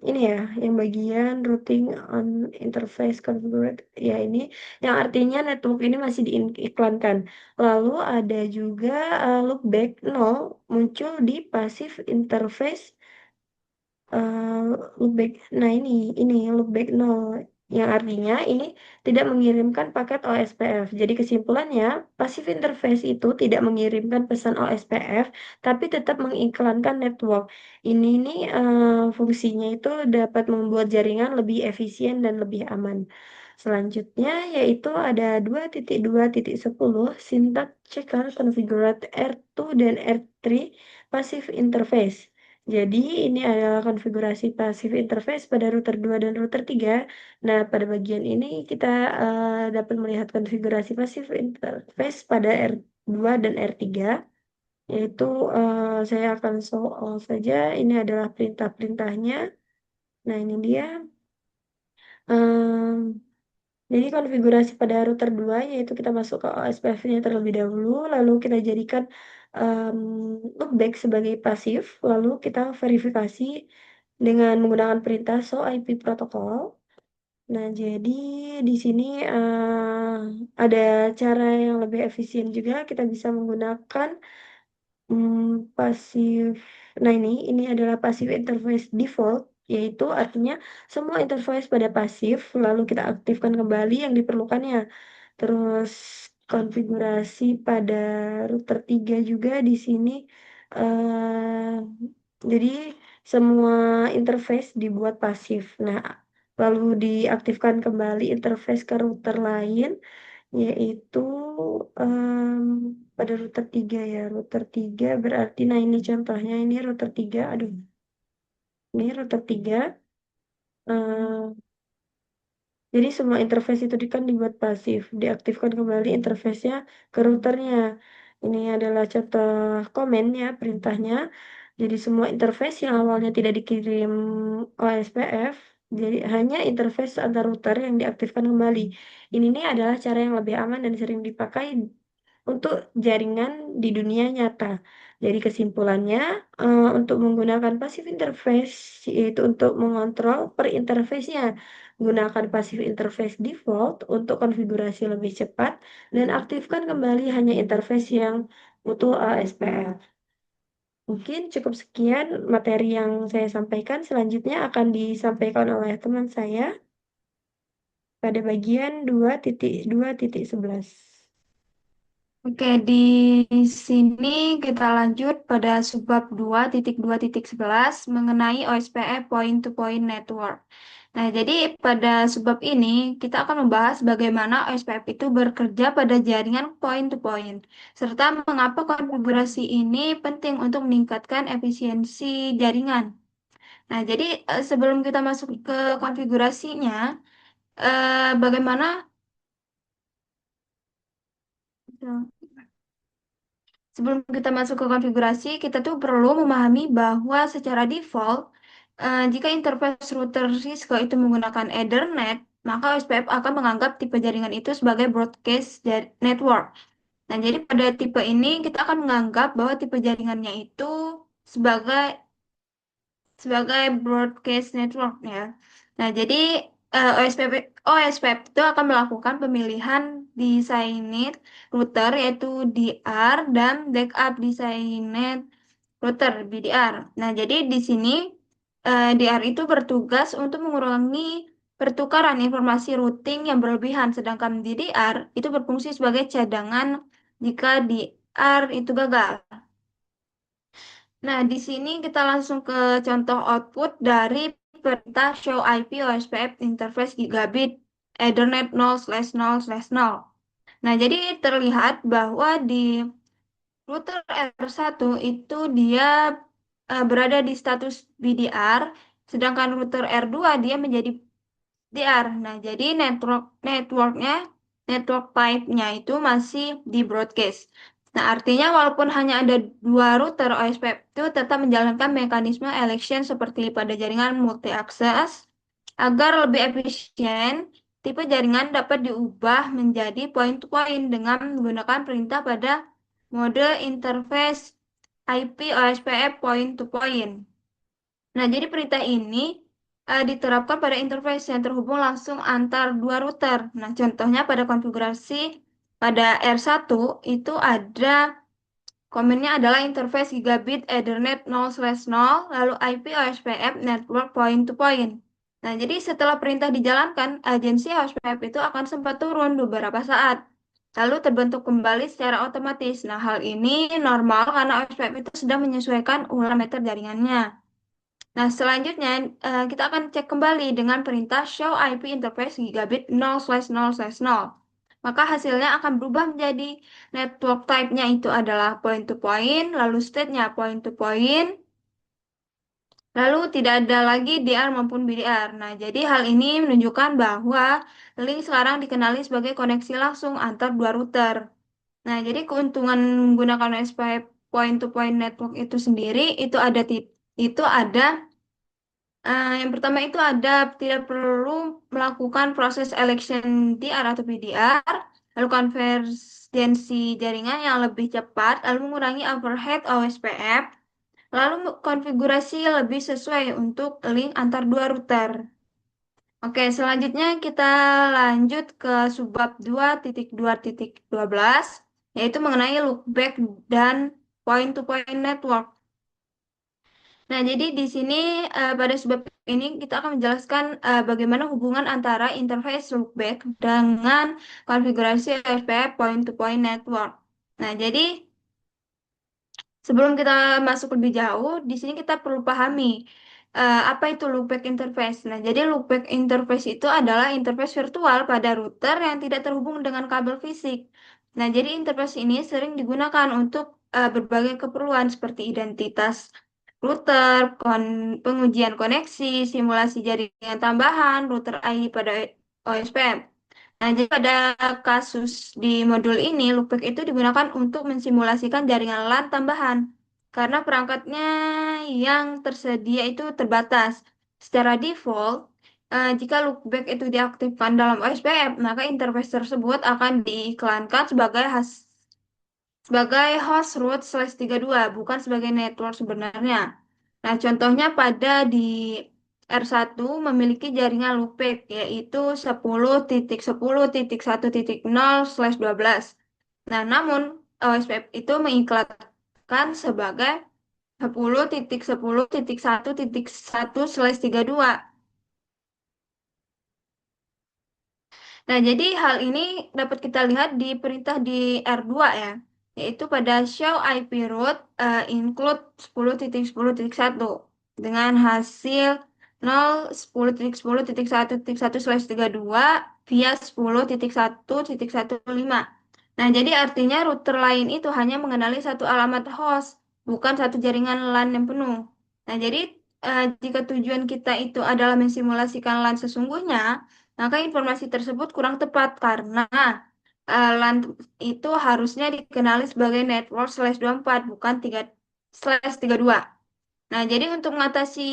ini ya yang bagian routing on interface configured ya ini yang artinya network ini masih diiklankan. Lalu ada juga loopback 0 muncul di passive interface loopback. Nah, ini loopback 0 yang artinya ini tidak mengirimkan paket OSPF. Jadi kesimpulannya, passive interface itu tidak mengirimkan pesan OSPF, tapi tetap mengiklankan network. Ini fungsinya itu dapat membuat jaringan lebih efisien dan lebih aman. Selanjutnya yaitu ada 2.2.10 syntax checker configured R2 dan R3 passive interface. Jadi ini adalah konfigurasi passive interface pada router 2 dan router 3. Nah, pada bagian ini kita dapat melihat konfigurasi passive interface pada R2 dan R3, yaitu saya akan show all saja. Ini adalah perintah-perintahnya. Nah, ini dia. Em, jadi konfigurasi pada router 2 yaitu kita masuk ke OSPF-nya terlebih dahulu, lalu kita jadikan em, loopback sebagai pasif, lalu kita verifikasi dengan menggunakan perintah show IP protocol. Nah, jadi di sini ada cara yang lebih efisien juga. Kita bisa menggunakan pasif. Nah, ini adalah pasif interface default, yaitu artinya semua interface pada pasif, lalu kita aktifkan kembali yang diperlukannya. Terus konfigurasi pada router 3 juga di sini. eh jadi semua interface dibuat pasif. Nah, lalu diaktifkan kembali interface ke router lain, yaitu em, pada router 3 ya. Router 3 berarti, nah ini contohnya, ini router 3. Aduh, ini router 3. Jadi semua interface itu kan dibuat pasif, diaktifkan kembali interface-nya ke routernya. Ini adalah contoh komennya, perintahnya. Jadi semua interface yang awalnya tidak dikirim OSPF, jadi hanya interface antar router yang diaktifkan kembali. Ini nih adalah cara yang lebih aman dan sering dipakai untuk jaringan di dunia nyata. Jadi kesimpulannya, untuk menggunakan passive interface yaitu untuk mengontrol per interface-nya. Gunakan passive interface default untuk konfigurasi lebih cepat dan aktifkan kembali hanya interface yang butuh ASPF. Mungkin cukup sekian materi yang saya sampaikan. Selanjutnya akan disampaikan oleh teman saya pada bagian 2.2.11. Oke, di sini kita lanjut pada subbab 2.2.11 mengenai OSPF point-to-point network. Nah, jadi pada subbab ini kita akan membahas bagaimana OSPF itu bekerja pada jaringan point-to-point, serta mengapa konfigurasi ini penting untuk meningkatkan efisiensi jaringan. Nah, jadi sebelum kita masuk ke konfigurasinya, bagaimana sebelum kita masuk ke konfigurasi, kita tuh perlu memahami bahwa secara default, jika interface router Cisco itu menggunakan Ethernet, maka OSPF akan menganggap tipe jaringan itu sebagai broadcast network. Nah, jadi pada tipe ini kita akan menganggap bahwa tipe jaringannya itu sebagai sebagai broadcast network ya. Nah, jadi OSPF itu akan melakukan pemilihan designated router yaitu DR dan backup designated router BDR. Nah, jadi di sini DR itu bertugas untuk mengurangi pertukaran informasi routing yang berlebihan, sedangkan DDR itu berfungsi sebagai cadangan jika DR itu gagal. Nah, di sini kita langsung ke contoh output dari perintah show IP OSPF interface gigabit Ethernet 0/0/0. Nah, jadi terlihat bahwa di router R1 itu dia berada di status BDR, sedangkan router R2 dia menjadi DR. Nah, jadi network pipe-nya itu masih di broadcast. Nah, artinya walaupun hanya ada dua router, OSPF itu tetap menjalankan mekanisme election seperti pada jaringan multi-access. Agar lebih efisien, tipe jaringan dapat diubah menjadi point-to-point dengan menggunakan perintah pada mode interface IP OSPF point-to-point. Nah, jadi perintah ini diterapkan pada interface yang terhubung langsung antar dua router. Nah, contohnya pada konfigurasi pada R1 itu ada komennya adalah interface gigabit Ethernet 0/0, lalu IP OSPF network point to point. Nah, jadi setelah perintah dijalankan, agensi OSPF itu akan sempat turun beberapa saat, lalu terbentuk kembali secara otomatis. Nah, hal ini normal karena OSPF itu sedang menyesuaikan ulang meter jaringannya. Nah, selanjutnya kita akan cek kembali dengan perintah show IP interface gigabit 0/0/0. Maka hasilnya akan berubah menjadi network type-nya itu adalah point to point, lalu state-nya point to point, lalu tidak ada lagi DR maupun BDR. Nah, jadi hal ini menunjukkan bahwa link sekarang dikenali sebagai koneksi langsung antar dua router. Nah, jadi keuntungan menggunakan OSP point to point network itu sendiri itu ada yang pertama itu ada tidak perlu melakukan proses election DR atau PDR, lalu konvergensi jaringan yang lebih cepat, lalu mengurangi overhead OSPF, lalu konfigurasi lebih sesuai untuk link antar dua router. Oke, selanjutnya kita lanjut ke subbab 2.2.12, yaitu mengenai loopback dan point-to-point network. Nah, jadi di sini pada sebab ini kita akan menjelaskan bagaimana hubungan antara interface loopback dengan konfigurasi OSPF point-to-point network. Nah, jadi sebelum kita masuk lebih jauh, di sini kita perlu pahami apa itu loopback interface. Nah, jadi loopback interface itu adalah interface virtual pada router yang tidak terhubung dengan kabel fisik. Nah, jadi interface ini sering digunakan untuk berbagai keperluan seperti identitas router, pengujian koneksi, simulasi jaringan tambahan, router ID pada OSPF. Nah, jadi pada kasus di modul ini, loopback itu digunakan untuk mensimulasikan jaringan LAN tambahan karena perangkatnya yang tersedia itu terbatas. Secara default, jika loopback itu diaktifkan dalam OSPF, maka interface tersebut akan diiklankan sebagai host root/32, bukan sebagai network sebenarnya. Nah, contohnya pada di R1 memiliki jaringan loopback yaitu 10.10.1.0/12. Nah, namun OSPF itu mengiklankan sebagai 10.10.1.1/32. Nah, jadi hal ini dapat kita lihat di perintah di R2 ya, yaitu pada show IP route include 10.10.1 dengan hasil 0.10.10.1.32 via 10.1.15. Nah, jadi artinya router lain itu hanya mengenali satu alamat host, bukan satu jaringan LAN yang penuh. Nah, jadi jika tujuan kita itu adalah mensimulasikan LAN sesungguhnya, maka informasi tersebut kurang tepat karena LAN itu harusnya dikenali sebagai network/24 bukan 3/32. Nah, jadi untuk mengatasi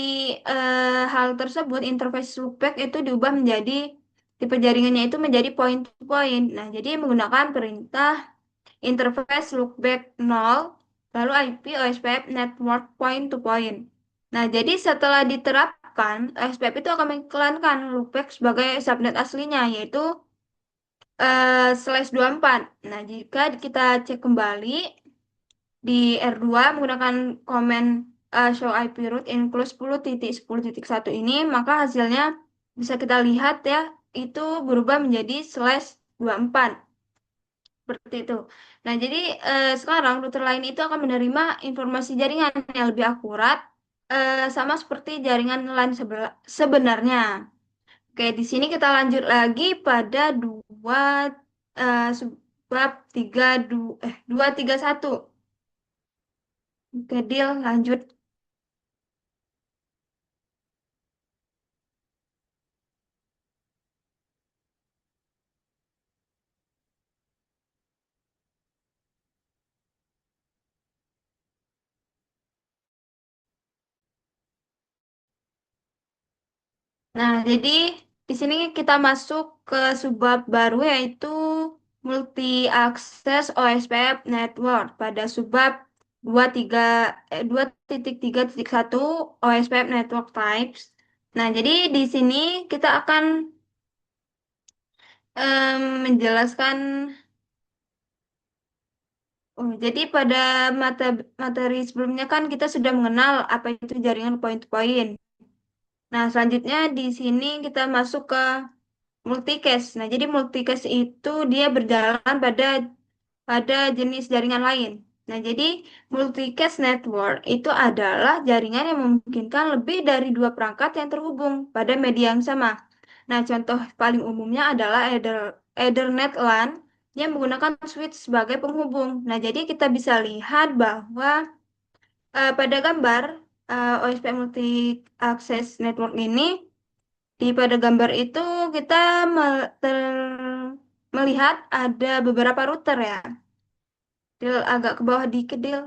hal tersebut, interface loopback itu diubah menjadi tipe jaringannya itu menjadi point to point. Nah, jadi menggunakan perintah interface loopback 0 lalu IP OSPF network point to point. Nah, jadi setelah diterapkan, OSPF itu akan mengiklankan loopback sebagai subnet aslinya yaitu /24. Nah, jika kita cek kembali di R2 menggunakan komen show IP route include 10.10.1 ini, maka hasilnya bisa kita lihat ya, itu berubah menjadi /24. Seperti itu. Nah, jadi sekarang router lain itu akan menerima informasi jaringan yang lebih akurat, sama seperti jaringan LAN sebenarnya. Oke, di sini kita lanjut lagi pada subbab 231. Oke, deal, lanjut. Nah, jadi di sini kita masuk ke subbab baru yaitu multi access OSPF network pada subbab 2.3.1 OSPF network types. Nah, jadi di sini kita akan menjelaskan. Jadi pada materi sebelumnya kan kita sudah mengenal apa itu jaringan point to point. Nah, selanjutnya di sini kita masuk ke multicast. Nah, jadi multicast itu dia berjalan pada jenis jaringan lain. Nah, jadi multicast network itu adalah jaringan yang memungkinkan lebih dari dua perangkat yang terhubung pada media yang sama. Nah, contoh paling umumnya adalah Ethernet LAN yang menggunakan switch sebagai penghubung. Nah, jadi kita bisa lihat bahwa pada gambar OSP Multi Access Network ini, pada gambar itu kita melihat ada beberapa router ya. Dil, agak ke bawah dikit, Dil.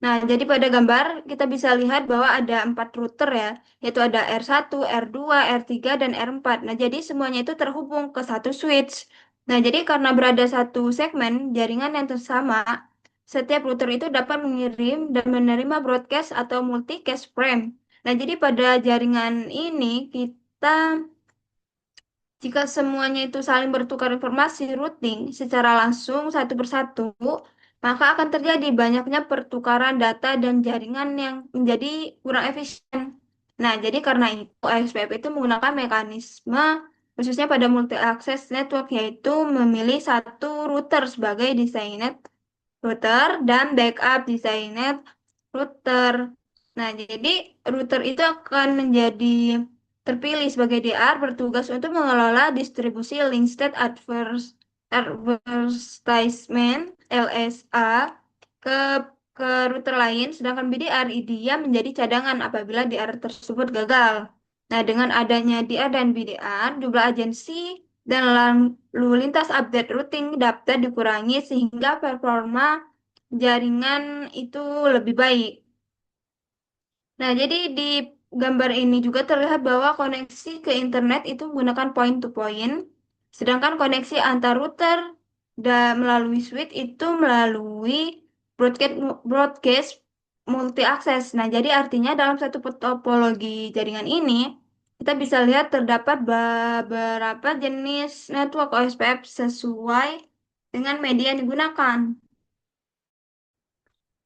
Nah, jadi pada gambar kita bisa lihat bahwa ada 4 router ya, yaitu ada R1, R2, R3, dan R4. Nah, jadi semuanya itu terhubung ke satu switch. Nah, jadi karena berada satu segmen jaringan yang sama, setiap router itu dapat mengirim dan menerima broadcast atau multicast frame. Nah, jadi pada jaringan ini kita jika semuanya itu saling bertukar informasi routing secara langsung satu persatu, maka akan terjadi banyaknya pertukaran data dan jaringan yang menjadi kurang efisien. Nah, jadi karena itu OSPF itu menggunakan mekanisme khususnya pada multi access network, yaitu memilih satu router sebagai designated router dan backup designated router. Nah, jadi router itu akan menjadi terpilih sebagai DR, bertugas untuk mengelola distribusi link state advertisement LSA ke router lain, sedangkan BDR dia menjadi cadangan apabila DR tersebut gagal. Nah, dengan adanya DR dan BDR, jumlah agensi dan lalu lintas update routing dapat dikurangi sehingga performa jaringan itu lebih baik. Nah, jadi di gambar ini juga terlihat bahwa koneksi ke internet itu menggunakan point to point, sedangkan koneksi antar router melalui switch itu melalui broadcast multi access. Nah, jadi artinya dalam satu topologi jaringan ini kita bisa lihat terdapat beberapa jenis network OSPF sesuai dengan media yang digunakan.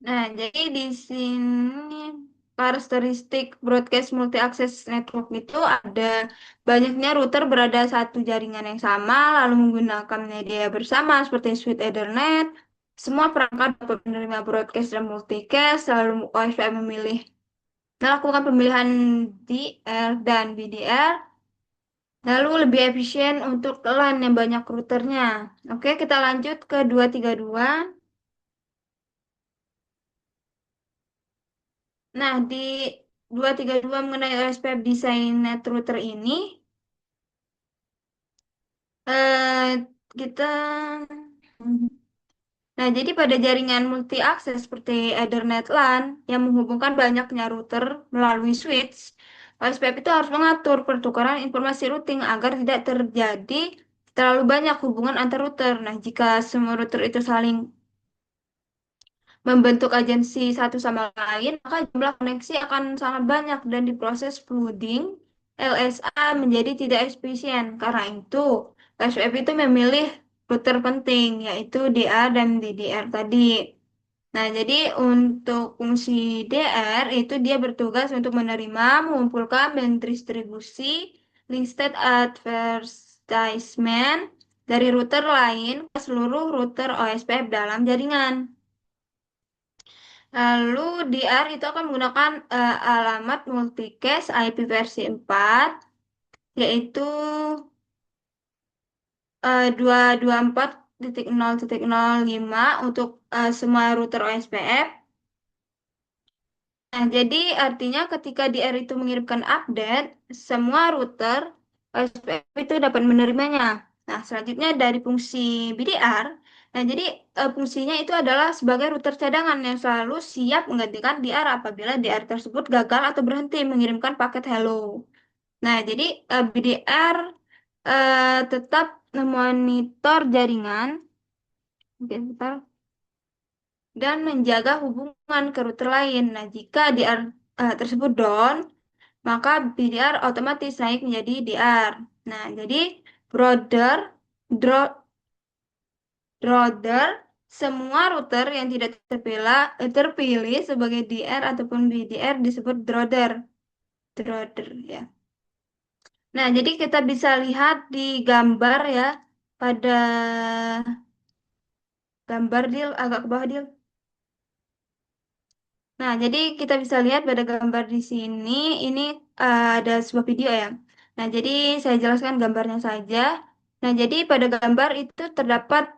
Nah, jadi di sini karakteristik broadcast multi-access network itu ada banyaknya router berada satu jaringan yang sama, lalu menggunakan media bersama seperti switch Ethernet. Semua perangkat dapat menerima broadcast dan multicast, lalu OSPF melakukan pemilihan DR dan BDR, lalu lebih efisien untuk LAN yang banyak routernya. Oke, kita lanjut ke 232. Nah, di 232 mengenai OSPF Design Net Router ini, eh, kita... Nah, jadi pada jaringan multi-akses seperti Ethernet LAN yang menghubungkan banyaknya router melalui switch, OSPF itu harus mengatur pertukaran informasi routing agar tidak terjadi terlalu banyak hubungan antar router. Nah, jika semua router itu saling membentuk agensi satu sama lain, maka jumlah koneksi akan sangat banyak dan diproses flooding LSA menjadi tidak efisien. Karena itu, PSWF itu memilih router penting, yaitu DA dan DDR tadi. Nah, jadi untuk fungsi DR itu dia bertugas untuk menerima, mengumpulkan, dan distribusi link state advertisement dari router lain ke seluruh router OSPF dalam jaringan. Lalu DR itu akan menggunakan alamat multicast IP versi 4, yaitu 224.0.05 untuk semua router OSPF. Nah, jadi artinya ketika DR itu mengirimkan update, semua router OSPF itu dapat menerimanya. Nah, selanjutnya dari fungsi BDR. Nah, jadi fungsinya itu adalah sebagai router cadangan yang selalu siap menggantikan DR apabila DR tersebut gagal atau berhenti mengirimkan paket hello. Nah, jadi BDR tetap memonitor jaringan, oke, sebentar, dan menjaga hubungan ke router lain. Nah, jika DR tersebut down, maka BDR otomatis naik menjadi DR. Nah, jadi brother, dro- router, semua router yang tidak terpilih sebagai DR ataupun BDR disebut drother. Drother ya. Nah, jadi kita bisa lihat di gambar ya pada gambar Dil, agak ke bawah Dil. Nah, jadi kita bisa lihat pada gambar di sini, ini ada sebuah video ya. Nah, jadi saya jelaskan gambarnya saja. Nah, jadi pada gambar itu terdapat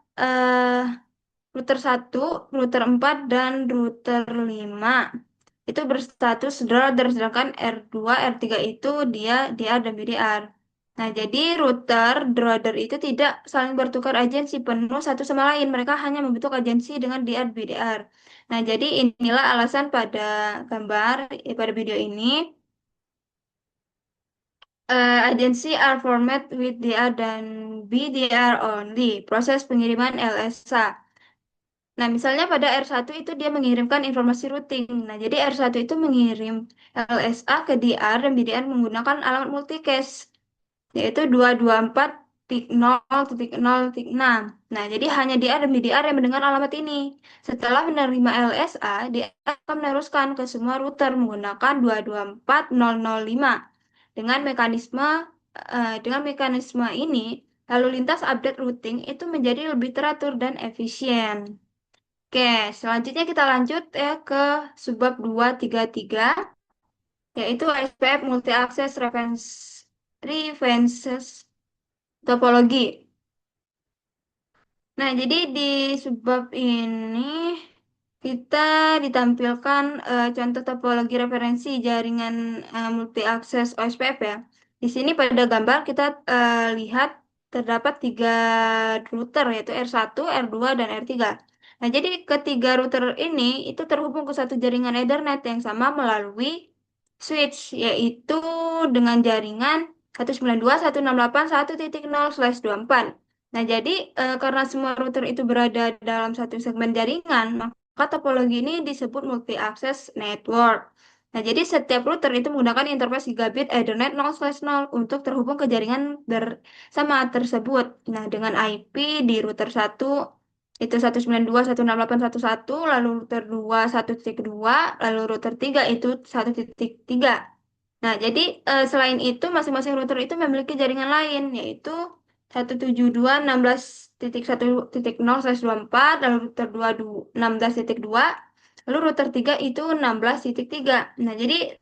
router 1, router 4, dan router 5. Itu berstatus drawer, sedangkan R2, R3 itu dia DR dan BDR. Nah, jadi router drawer itu tidak saling bertukar agensi penuh satu sama lain. Mereka hanya membentuk agensi dengan DR BDR. Nah, jadi inilah alasan pada gambar, pada video ini, agency are format with DR dan BDR only. Proses pengiriman LSA. Nah, misalnya pada R1 itu dia mengirimkan informasi routing. Nah, jadi R1 itu mengirim LSA ke DR dan BDR menggunakan alamat multicast, yaitu 224.0.0.6. Nah, jadi hanya DR dan BDR yang mendengar alamat ini. Setelah menerima LSA, dia akan meneruskan ke semua router menggunakan 224.0.0.5. Dengan mekanisme ini, lalu lintas update routing itu menjadi lebih teratur dan efisien. Oke, selanjutnya kita lanjut ya ke subbab 233, yaitu SPF multi-access references topologi. Nah, jadi di subbab ini kita ditampilkan contoh topologi referensi jaringan multi-access OSPF ya. Di sini pada gambar kita lihat terdapat 3 router, yaitu R1, R2, dan R3. Nah, jadi ketiga router ini itu terhubung ke satu jaringan Ethernet yang sama melalui switch, yaitu dengan jaringan 192.168.1.0/24. Nah, jadi karena semua router itu berada dalam satu segmen jaringan, maka topologi ini disebut multi-access network. Nah, jadi setiap router itu menggunakan interface gigabit Ethernet 0/0 untuk terhubung ke jaringan bersama tersebut. Nah, dengan IP di router 1 itu 192.168.1.1, lalu router 2 1.2, lalu router 3 itu 1.3. Nah, jadi selain itu masing-masing router itu memiliki jaringan lain, yaitu 172.16.1.0/24, lalu router 2 16.2, lalu router 3 itu 16.3. Nah, jadi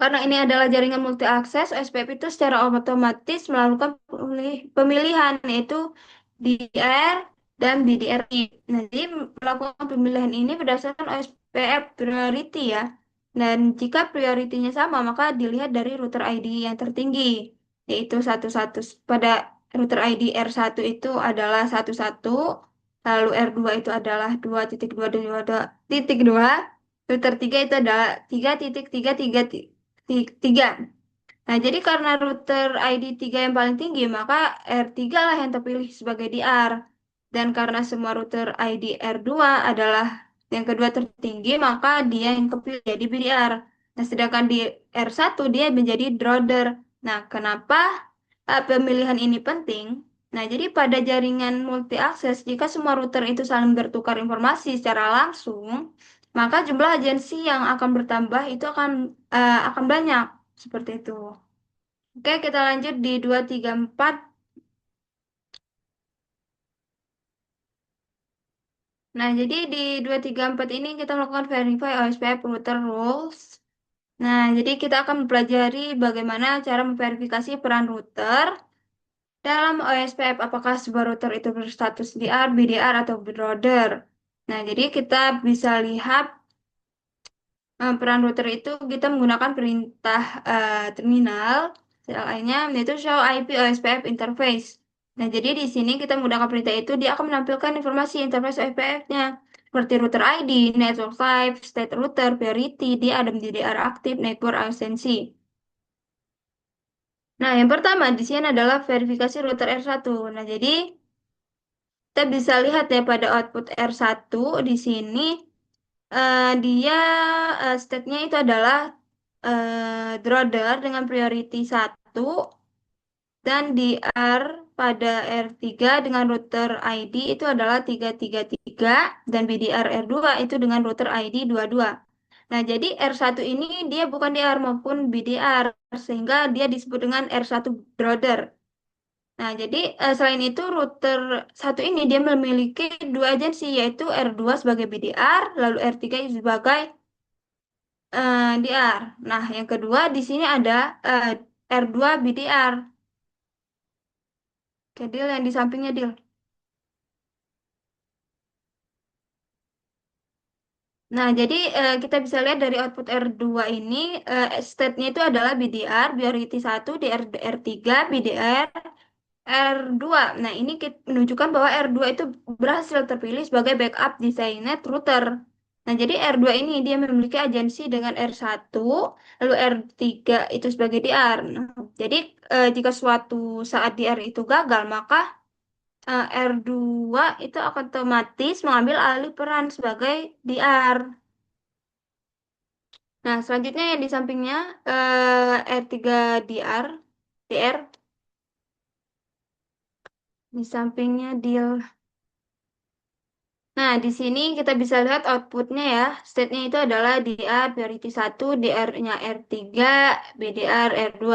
karena ini adalah jaringan multi akses, OSPF itu secara otomatis melakukan pemilihan, yaitu DDR dan BDRI. Nah, jadi melakukan pemilihan ini berdasarkan OSPF priority ya. Dan jika prioritinya sama, maka dilihat dari router ID yang tertinggi, yaitu 11. Pada router ID R1 itu adalah 11, lalu R2 itu adalah 2.2.2.2, router 3 itu adalah 3.3.3.3. Nah, jadi karena router ID 3 yang paling tinggi, maka R3 lah yang terpilih sebagai DR. Dan karena semua router ID R2 adalah yang kedua tertinggi, maka dia yang kepilih jadi BDR. Nah, sedangkan di R1 dia menjadi Drother. Nah, kenapa pemilihan ini penting? Nah, jadi pada jaringan multi akses, jika semua router itu saling bertukar informasi secara langsung, maka jumlah agensi yang akan bertambah itu akan banyak. Seperti itu. Oke, kita lanjut di 234. Nah, jadi di 234 ini kita melakukan verify OSPF router rules. Nah, jadi kita akan mempelajari bagaimana cara memverifikasi peran router dalam OSPF. Apakah sebuah router itu berstatus DR, BDR, atau bootloader. Nah, jadi kita bisa lihat peran router itu kita menggunakan perintah terminal lainnya, yaitu show IP OSPF interface. Nah, jadi di sini kita menggunakan perintah itu, dia akan menampilkan informasi interface OSPF-nya seperti router ID, network type, state router, priority, dia ada DDR aktif, network absensi. Nah, yang pertama di sini adalah verifikasi router R1. Nah, jadi kita bisa lihat ya pada output R1 di sini dia state-nya itu adalah Drother dengan priority 1 dan DR pada R3 dengan router ID itu adalah 333 dan BDR R2 itu dengan router ID 22. Nah, jadi R1 ini dia bukan DR maupun BDR sehingga dia disebut dengan R1 Drother. Nah, jadi selain itu router satu ini dia memiliki dua agensi yaitu R2 sebagai BDR, lalu R3 sebagai DR. Nah, yang kedua di sini ada eh, R2 BDR. Oke, Dil, yang di sampingnya, Dil. Nah, jadi kita bisa lihat dari output R2 ini, state-nya itu adalah BDR, priority 1, DR3, BDR, R2. Nah, ini menunjukkan bahwa R2 itu berhasil terpilih sebagai backup designated router. Nah, jadi R2 ini dia memiliki agensi dengan R1, lalu R3 itu sebagai DR. Nah, jadi jika suatu saat DR itu gagal, maka R2 itu akan otomatis mengambil alih peran sebagai DR. Nah, selanjutnya yang di sampingnya R3 DR, DR di sampingnya deal. Nah, di sini kita bisa lihat outputnya ya. State-nya itu adalah DR priority 1, DR-nya R3, BDR R2.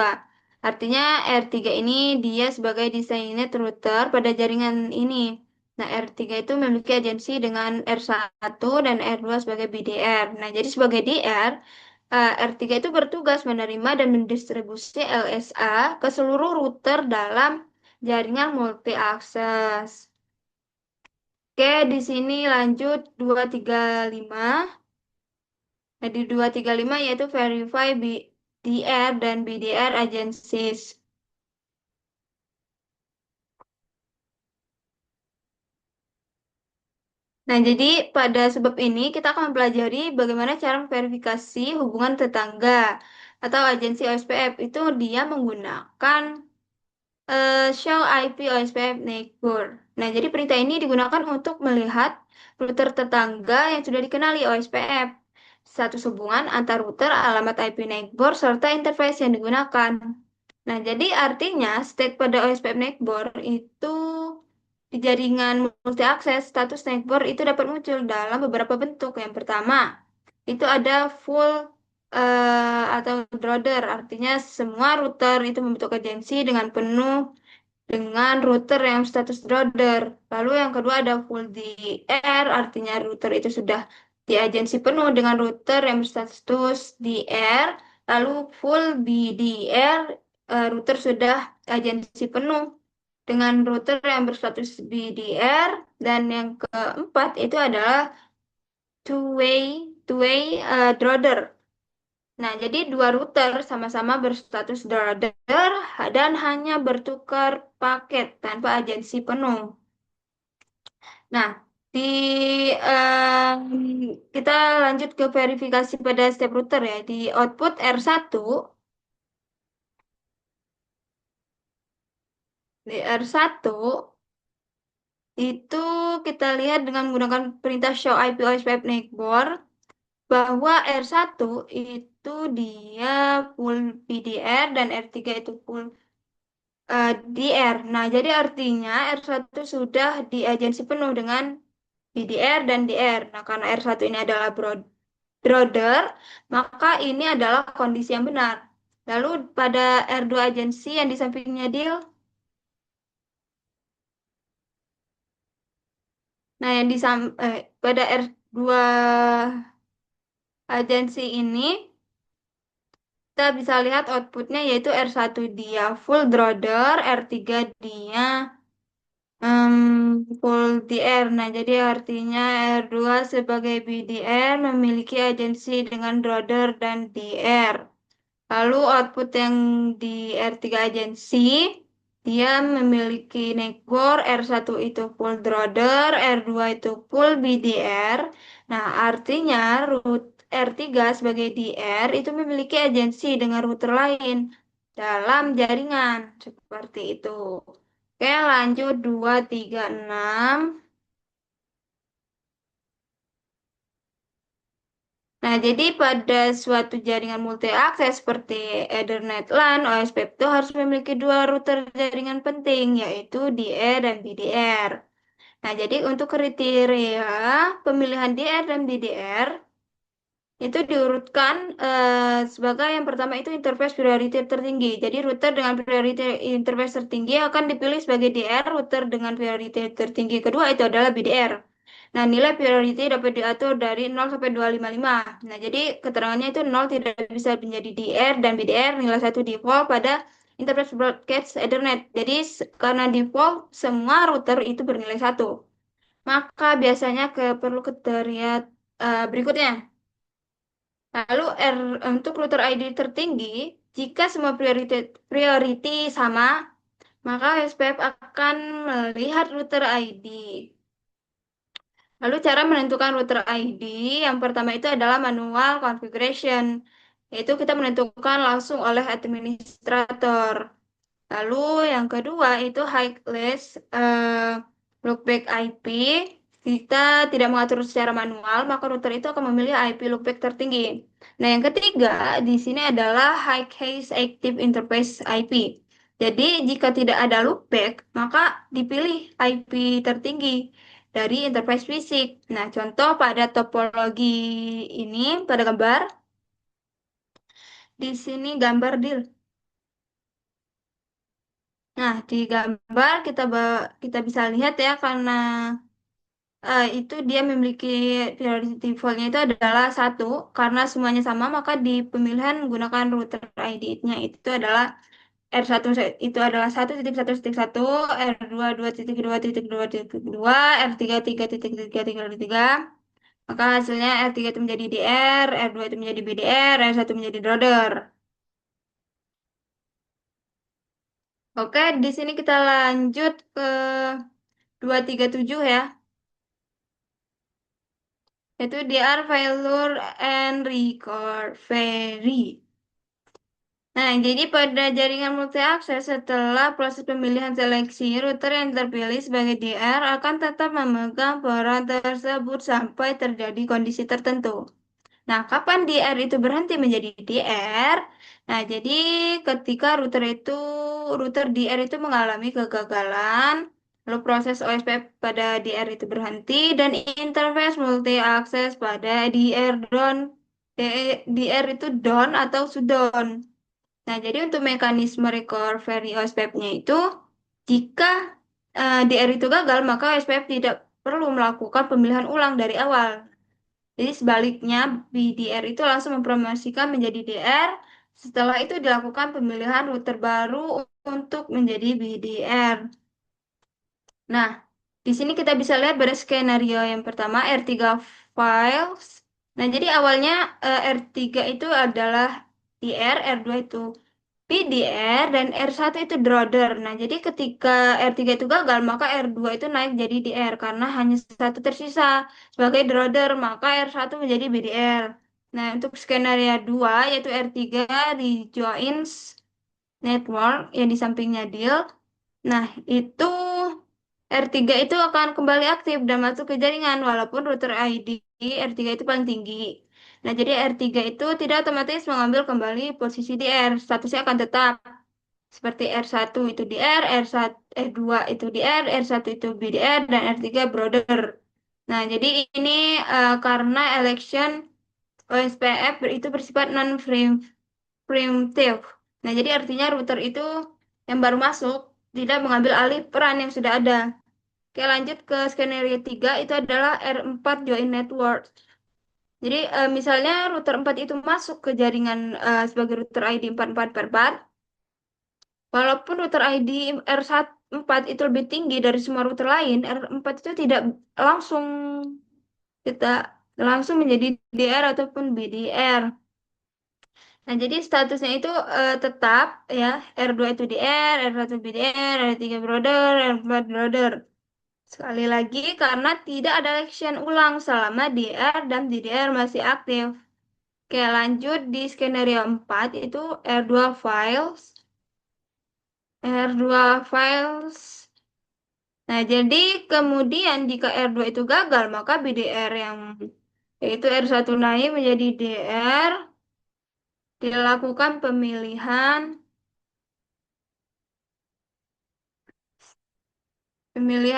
Artinya R3 ini dia sebagai designated router pada jaringan ini. Nah, R3 itu memiliki agensi dengan R1 dan R2 sebagai BDR. Nah, jadi sebagai DR, R3 itu bertugas menerima dan mendistribusi LSA ke seluruh router dalam jaringan multi akses. Oke, di sini lanjut 235. Nah, di 235 yaitu verify BDR dan BDR agencies. Nah, jadi pada sebab ini kita akan mempelajari bagaimana cara memverifikasi hubungan tetangga atau agensi OSPF. Itu dia menggunakan show IP OSPF neighbor. Nah, jadi perintah ini digunakan untuk melihat router tetangga yang sudah dikenali OSPF. Status hubungan antar router, alamat IP neighbor, serta interface yang digunakan. Nah, jadi artinya state pada OSPF neighbor itu di jaringan multi akses, status neighbor itu dapat muncul dalam beberapa bentuk. Yang pertama, itu ada full atau drawer, artinya semua router itu membentuk agensi dengan penuh dengan router yang status drawer. Lalu yang kedua ada full DR, artinya router itu sudah diagensi penuh dengan router yang berstatus DR. Lalu full BDR, router sudah agensi penuh dengan router yang berstatus BDR. Dan yang keempat itu adalah two-way drawer. Nah, jadi dua router sama-sama berstatus drawer dan hanya bertukar paket tanpa agensi penuh. Nah, di kita lanjut ke verifikasi pada step router ya. Di output R1, di R1 itu kita lihat dengan menggunakan perintah show IP OSPF neighbor bahwa R1 itu dia full PDR dan R3 itu full DR. Nah, jadi artinya R1 sudah diagensi penuh dengan BDR dan DR. Nah, karena R1 ini adalah brother, maka ini adalah kondisi yang benar. Lalu pada R2 agensi yang di sampingnya deal, nah yang pada R2 agensi ini kita bisa lihat outputnya yaitu R1 dia full brother, R3 dia full DR. Nah, jadi artinya R2 sebagai BDR memiliki agensi dengan Drother dan DR. Lalu output yang di R3 agensi, dia memiliki network R1 itu full Drother, R2 itu full BDR. Nah, artinya root R3 sebagai DR itu memiliki agensi dengan router lain dalam jaringan. Seperti itu. Oke, lanjut 236. Nah, jadi pada suatu jaringan multi akses seperti Ethernet LAN, OSPF itu harus memiliki dua router jaringan penting, yaitu DR dan BDR. Nah, jadi untuk kriteria pemilihan DR dan BDR, itu diurutkan sebagai yang pertama itu interface priority tertinggi. Jadi router dengan priority interface tertinggi akan dipilih sebagai DR, router dengan priority tertinggi kedua itu adalah BDR. Nah, nilai priority dapat diatur dari 0 sampai 255. Nah, jadi keterangannya itu 0 tidak bisa menjadi DR dan BDR nilai 1 default pada interface broadcast Ethernet. Jadi karena default semua router itu bernilai 1. Maka biasanya perlu kriteria berikutnya. Lalu untuk router ID tertinggi, jika semua priority sama, maka SPF akan melihat router ID. Lalu cara menentukan router ID, yang pertama itu adalah manual configuration, yaitu kita menentukan langsung oleh administrator. Lalu yang kedua itu highless loopback IP. Kita tidak mengatur secara manual, maka router itu akan memilih IP loopback tertinggi. Nah, yang ketiga di sini adalah high case active interface IP. Jadi, jika tidak ada loopback, maka dipilih IP tertinggi dari interface fisik. Nah, contoh pada topologi ini, pada gambar, di sini gambar deal. Nah, di gambar kita bisa lihat ya karena itu dia memiliki priority defaultnya itu adalah 1 karena semuanya sama maka di pemilihan menggunakan router ID-nya itu adalah R1 itu adalah 1.1.1, R2 2.2.2.2, R3 3.3.3.3. Maka hasilnya R3 itu menjadi DR, R2 itu menjadi BDR, R1 menjadi Drother. Oke, di sini kita lanjut ke 237 ya. Itu DR failure and recovery. Nah, jadi pada jaringan multi-akses setelah proses pemilihan seleksi, router yang terpilih sebagai DR akan tetap memegang peran tersebut sampai terjadi kondisi tertentu. Nah, kapan DR itu berhenti menjadi DR? Nah, jadi ketika router DR itu mengalami kegagalan, lalu proses OSPF pada DR itu berhenti dan interface multi akses pada DR down, DR itu down atau shutdown. Nah, jadi untuk mekanisme recovery OSPF-nya itu, jika DR itu gagal, maka OSPF tidak perlu melakukan pemilihan ulang dari awal. Jadi sebaliknya, BDR itu langsung mempromosikan menjadi DR. Setelah itu dilakukan pemilihan router baru untuk menjadi BDR. Nah, di sini kita bisa lihat pada skenario yang pertama R3 files. Nah, jadi awalnya R3 itu adalah DR, R2 itu PDR, dan R1 itu Drother. Nah, jadi ketika R3 itu gagal, maka R2 itu naik jadi DR karena hanya satu tersisa sebagai Drother, maka R1 menjadi BDR. Nah, untuk skenario 2 yaitu R3 di joins network yang di sampingnya deal. Nah, itu R3 itu akan kembali aktif dan masuk ke jaringan walaupun router ID R3 itu paling tinggi. Nah, jadi R3 itu tidak otomatis mengambil kembali posisi di R, statusnya akan tetap seperti R1 itu di R, R1, R2 itu di R, R1 itu BDR, dan R3 Brother. Nah, jadi ini karena election OSPF itu bersifat non-preemptive. Nah, jadi artinya router itu yang baru masuk tidak mengambil alih peran yang sudah ada. Oke, lanjut ke skenario 3 itu adalah R4 join network. Jadi misalnya router 4 itu masuk ke jaringan sebagai router ID 4444. Walaupun router ID R4 itu lebih tinggi dari semua router lain, R4 itu langsung tidak langsung menjadi DR ataupun BDR. Nah, jadi statusnya itu tetap ya, R2 itu DR, R1 BDR, R3 Brother, R4 Brother. Sekali lagi, karena tidak ada action ulang selama DR dan DDR masih aktif. Oke, lanjut di skenario 4, itu R2 files. R2 files. Nah, jadi kemudian jika R2 itu gagal, maka BDR yang yaitu R1 naik menjadi DR, dilakukan pemilihan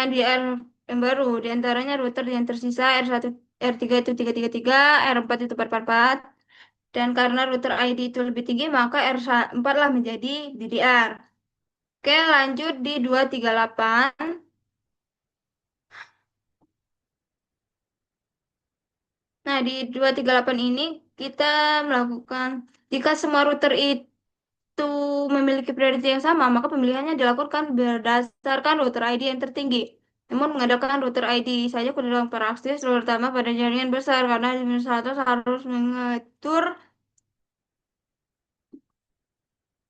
DR yang baru, diantaranya router yang tersisa R1 R3 itu 333, R4 itu 444. Dan karena router ID itu lebih tinggi, maka R4 lah menjadi DDR. Oke, lanjut di 238. Nah, di 238 ini kita melakukan, jika semua router itu memiliki prioritas yang sama, maka pemilihannya dilakukan berdasarkan router ID yang tertinggi. Namun mengandalkan router ID saja kurang praktis, terutama pada jaringan besar, karena administrator harus mengatur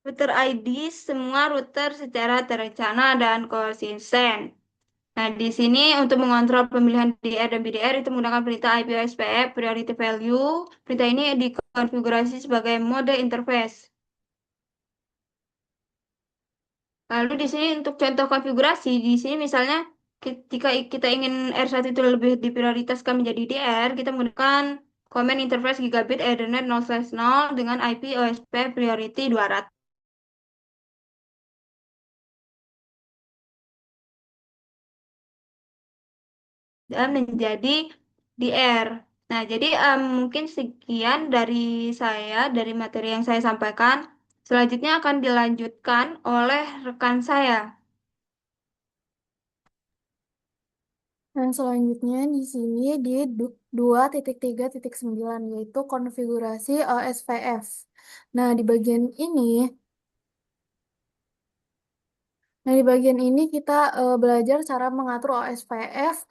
router ID semua router secara terencana dan konsisten. Nah, di sini untuk mengontrol pemilihan DR dan BDR itu menggunakan perintah IPOSPF Priority Value. Perintah ini dikonfigurasi sebagai mode interface. Lalu di sini untuk contoh konfigurasi, di sini misalnya ketika kita ingin R1 itu lebih diprioritaskan menjadi DR, kita menggunakan command interface gigabit Ethernet 0/0 dengan IP OSPF Priority 200. Dan menjadi DR. Nah, jadi mungkin sekian dari saya, dari materi yang saya sampaikan. Selanjutnya akan dilanjutkan oleh rekan saya. Dan selanjutnya di sini di 2.3.9 yaitu konfigurasi OSPF. Nah, di bagian ini kita belajar cara mengatur OSPF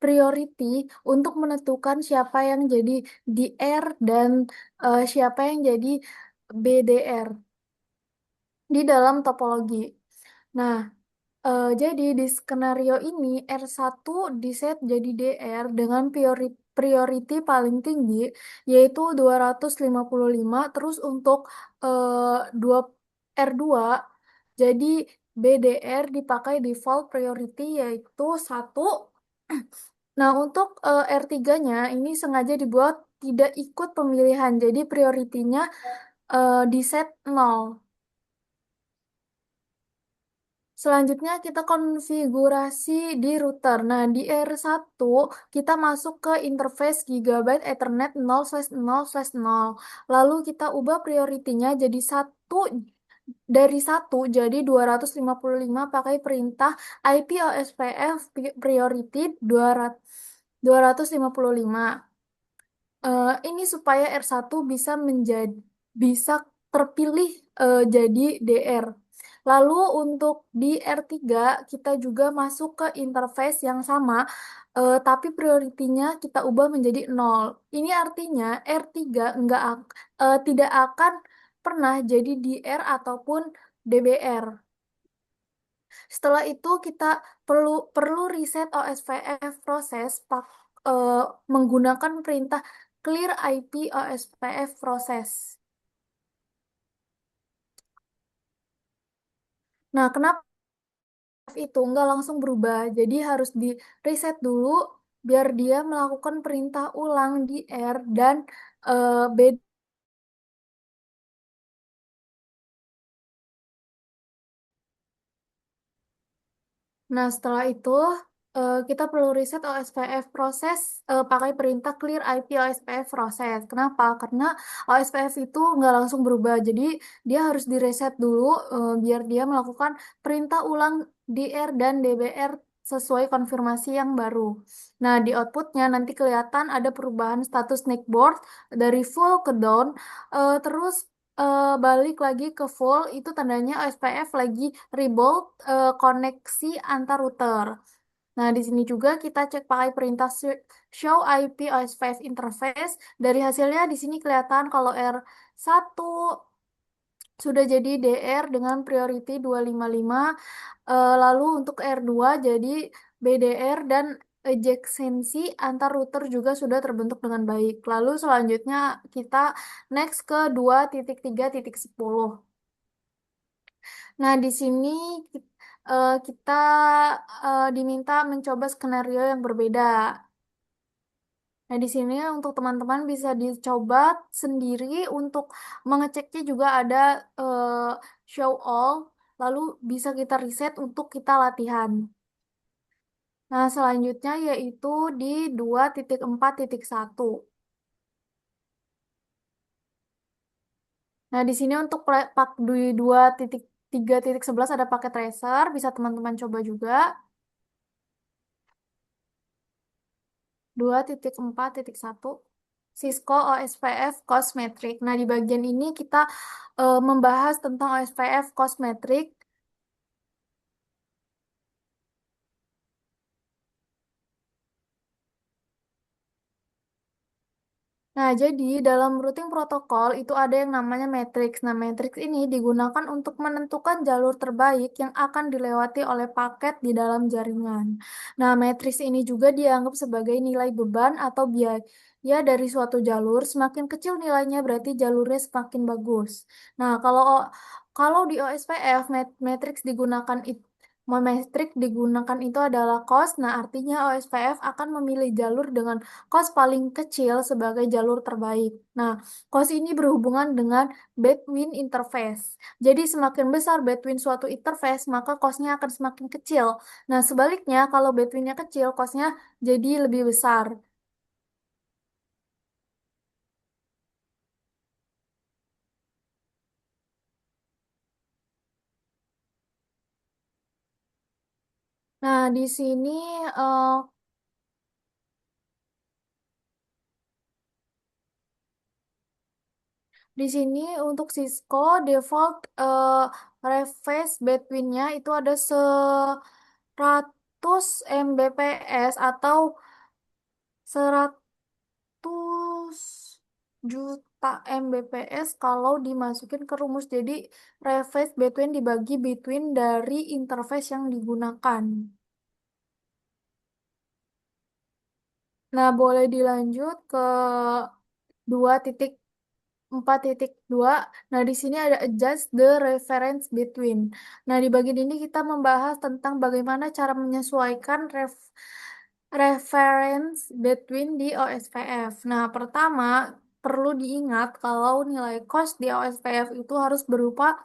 priority untuk menentukan siapa yang jadi DR dan siapa yang jadi BDR di dalam topologi. Nah, jadi di skenario ini R1 diset jadi DR dengan priority paling tinggi yaitu 255, terus untuk dua R2 jadi BDR dipakai default priority yaitu 1. Nah, untuk R3-nya ini sengaja dibuat tidak ikut pemilihan, jadi prioritinya diset 0. Selanjutnya kita konfigurasi di router. Nah, di R1 kita masuk ke interface Gigabyte Ethernet 0/0/0. Lalu kita ubah prioritinya jadi 1, dari 1 jadi 255 pakai perintah IPOSPF priority 255. Ini supaya R1 bisa terpilih jadi DR. Lalu untuk di R3 kita juga masuk ke interface yang sama, tapi prioritinya kita ubah menjadi 0. Ini artinya R3 tidak akan pernah jadi DR ataupun DBR. Setelah itu kita perlu reset OSPF proses menggunakan perintah clear IP OSPF proses. Nah, kenapa itu nggak langsung berubah? Jadi harus di reset dulu biar dia melakukan perintah ulang di R dan B. Nah, setelah itu kita perlu reset OSPF proses pakai perintah clear IP OSPF proses. Kenapa? Karena OSPF itu nggak langsung berubah, jadi dia harus direset dulu biar dia melakukan perintah ulang DR dan DBR sesuai konfirmasi yang baru. Nah, di outputnya nanti kelihatan ada perubahan status NIC board dari full ke down, terus balik lagi ke full, itu tandanya OSPF lagi rebuild koneksi antar router. Nah, di sini juga kita cek pakai perintah show IP OSPF interface. Dari hasilnya di sini kelihatan kalau R1 sudah jadi DR dengan priority 255, lalu untuk R2 jadi BDR dan adjacency antar router juga sudah terbentuk dengan baik. Lalu selanjutnya kita next ke 2.3.10. Nah, di sini kita diminta mencoba skenario yang berbeda. Nah, di sini untuk teman-teman bisa dicoba sendiri, untuk mengeceknya juga ada show all, lalu bisa kita reset untuk kita latihan. Nah, selanjutnya yaitu di 2.4.1. Nah, di sini untuk di 2.3.11 ada paket tracer, bisa teman-teman coba juga. 2.4.1 Cisco OSPF Cosmetric. Nah, di bagian ini kita membahas tentang OSPF Cosmetric. Nah, jadi dalam routing protokol itu ada yang namanya matrix. Nah, matrix ini digunakan untuk menentukan jalur terbaik yang akan dilewati oleh paket di dalam jaringan. Nah, matrix ini juga dianggap sebagai nilai beban atau biaya dari suatu jalur. Semakin kecil nilainya berarti jalurnya semakin bagus. Nah, kalau di OSPF matrix digunakan metrik digunakan itu adalah cost. Nah, artinya OSPF akan memilih jalur dengan cost paling kecil sebagai jalur terbaik. Nah, cost ini berhubungan dengan between interface. Jadi semakin besar between suatu interface, maka costnya akan semakin kecil. Nah, sebaliknya kalau betweennya kecil, costnya jadi lebih besar. Nah, eh, di sini untuk Cisco default reface between-nya itu ada 100 Mbps atau 100 juta Mbps kalau dimasukin ke rumus. Jadi reface between dibagi between dari interface yang digunakan. Nah, boleh dilanjut ke 2.4.2. Nah, di sini ada adjust the reference between. Nah, di bagian ini kita membahas tentang bagaimana cara menyesuaikan reference between di OSPF. Nah, pertama perlu diingat kalau nilai cost di OSPF itu harus berupa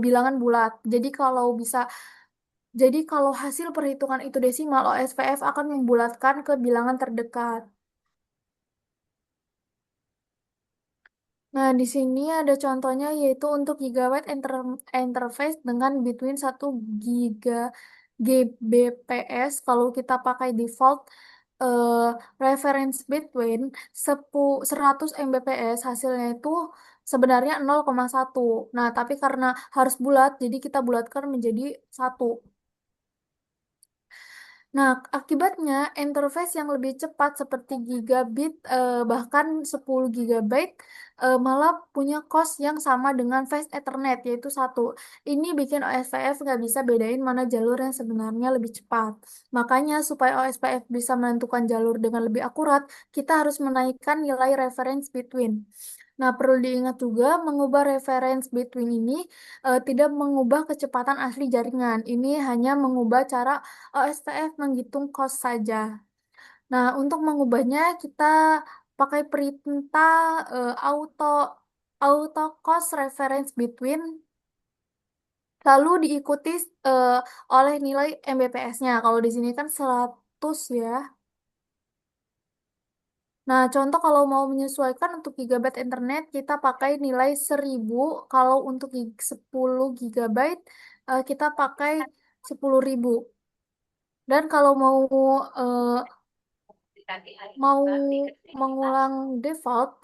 bilangan bulat. Jadi kalau hasil perhitungan itu desimal, OSPF akan membulatkan ke bilangan terdekat. Nah, di sini ada contohnya yaitu untuk gigabyte interface dengan between 1 Gbps kalau kita pakai default eh, reference between 100 Mbps hasilnya itu sebenarnya 0,1. Nah, tapi karena harus bulat, jadi kita bulatkan menjadi 1. Nah, akibatnya interface yang lebih cepat seperti gigabit bahkan 10 gigabyte malah punya cost yang sama dengan Fast Ethernet yaitu 1. Ini bikin OSPF nggak bisa bedain mana jalur yang sebenarnya lebih cepat. Makanya supaya OSPF bisa menentukan jalur dengan lebih akurat, kita harus menaikkan nilai reference between. Nah, perlu diingat juga mengubah reference between ini tidak mengubah kecepatan asli jaringan. Ini hanya mengubah cara OSPF menghitung cost saja. Nah, untuk mengubahnya kita pakai perintah auto auto cost reference between lalu diikuti eh, oleh nilai Mbps-nya. Kalau di sini kan 100 ya. Nah, contoh kalau mau menyesuaikan untuk gigabyte internet, kita pakai nilai 1000. Kalau untuk 10 gigabyte, kita pakai 10.000. Dan kalau eh, mau mengulang default,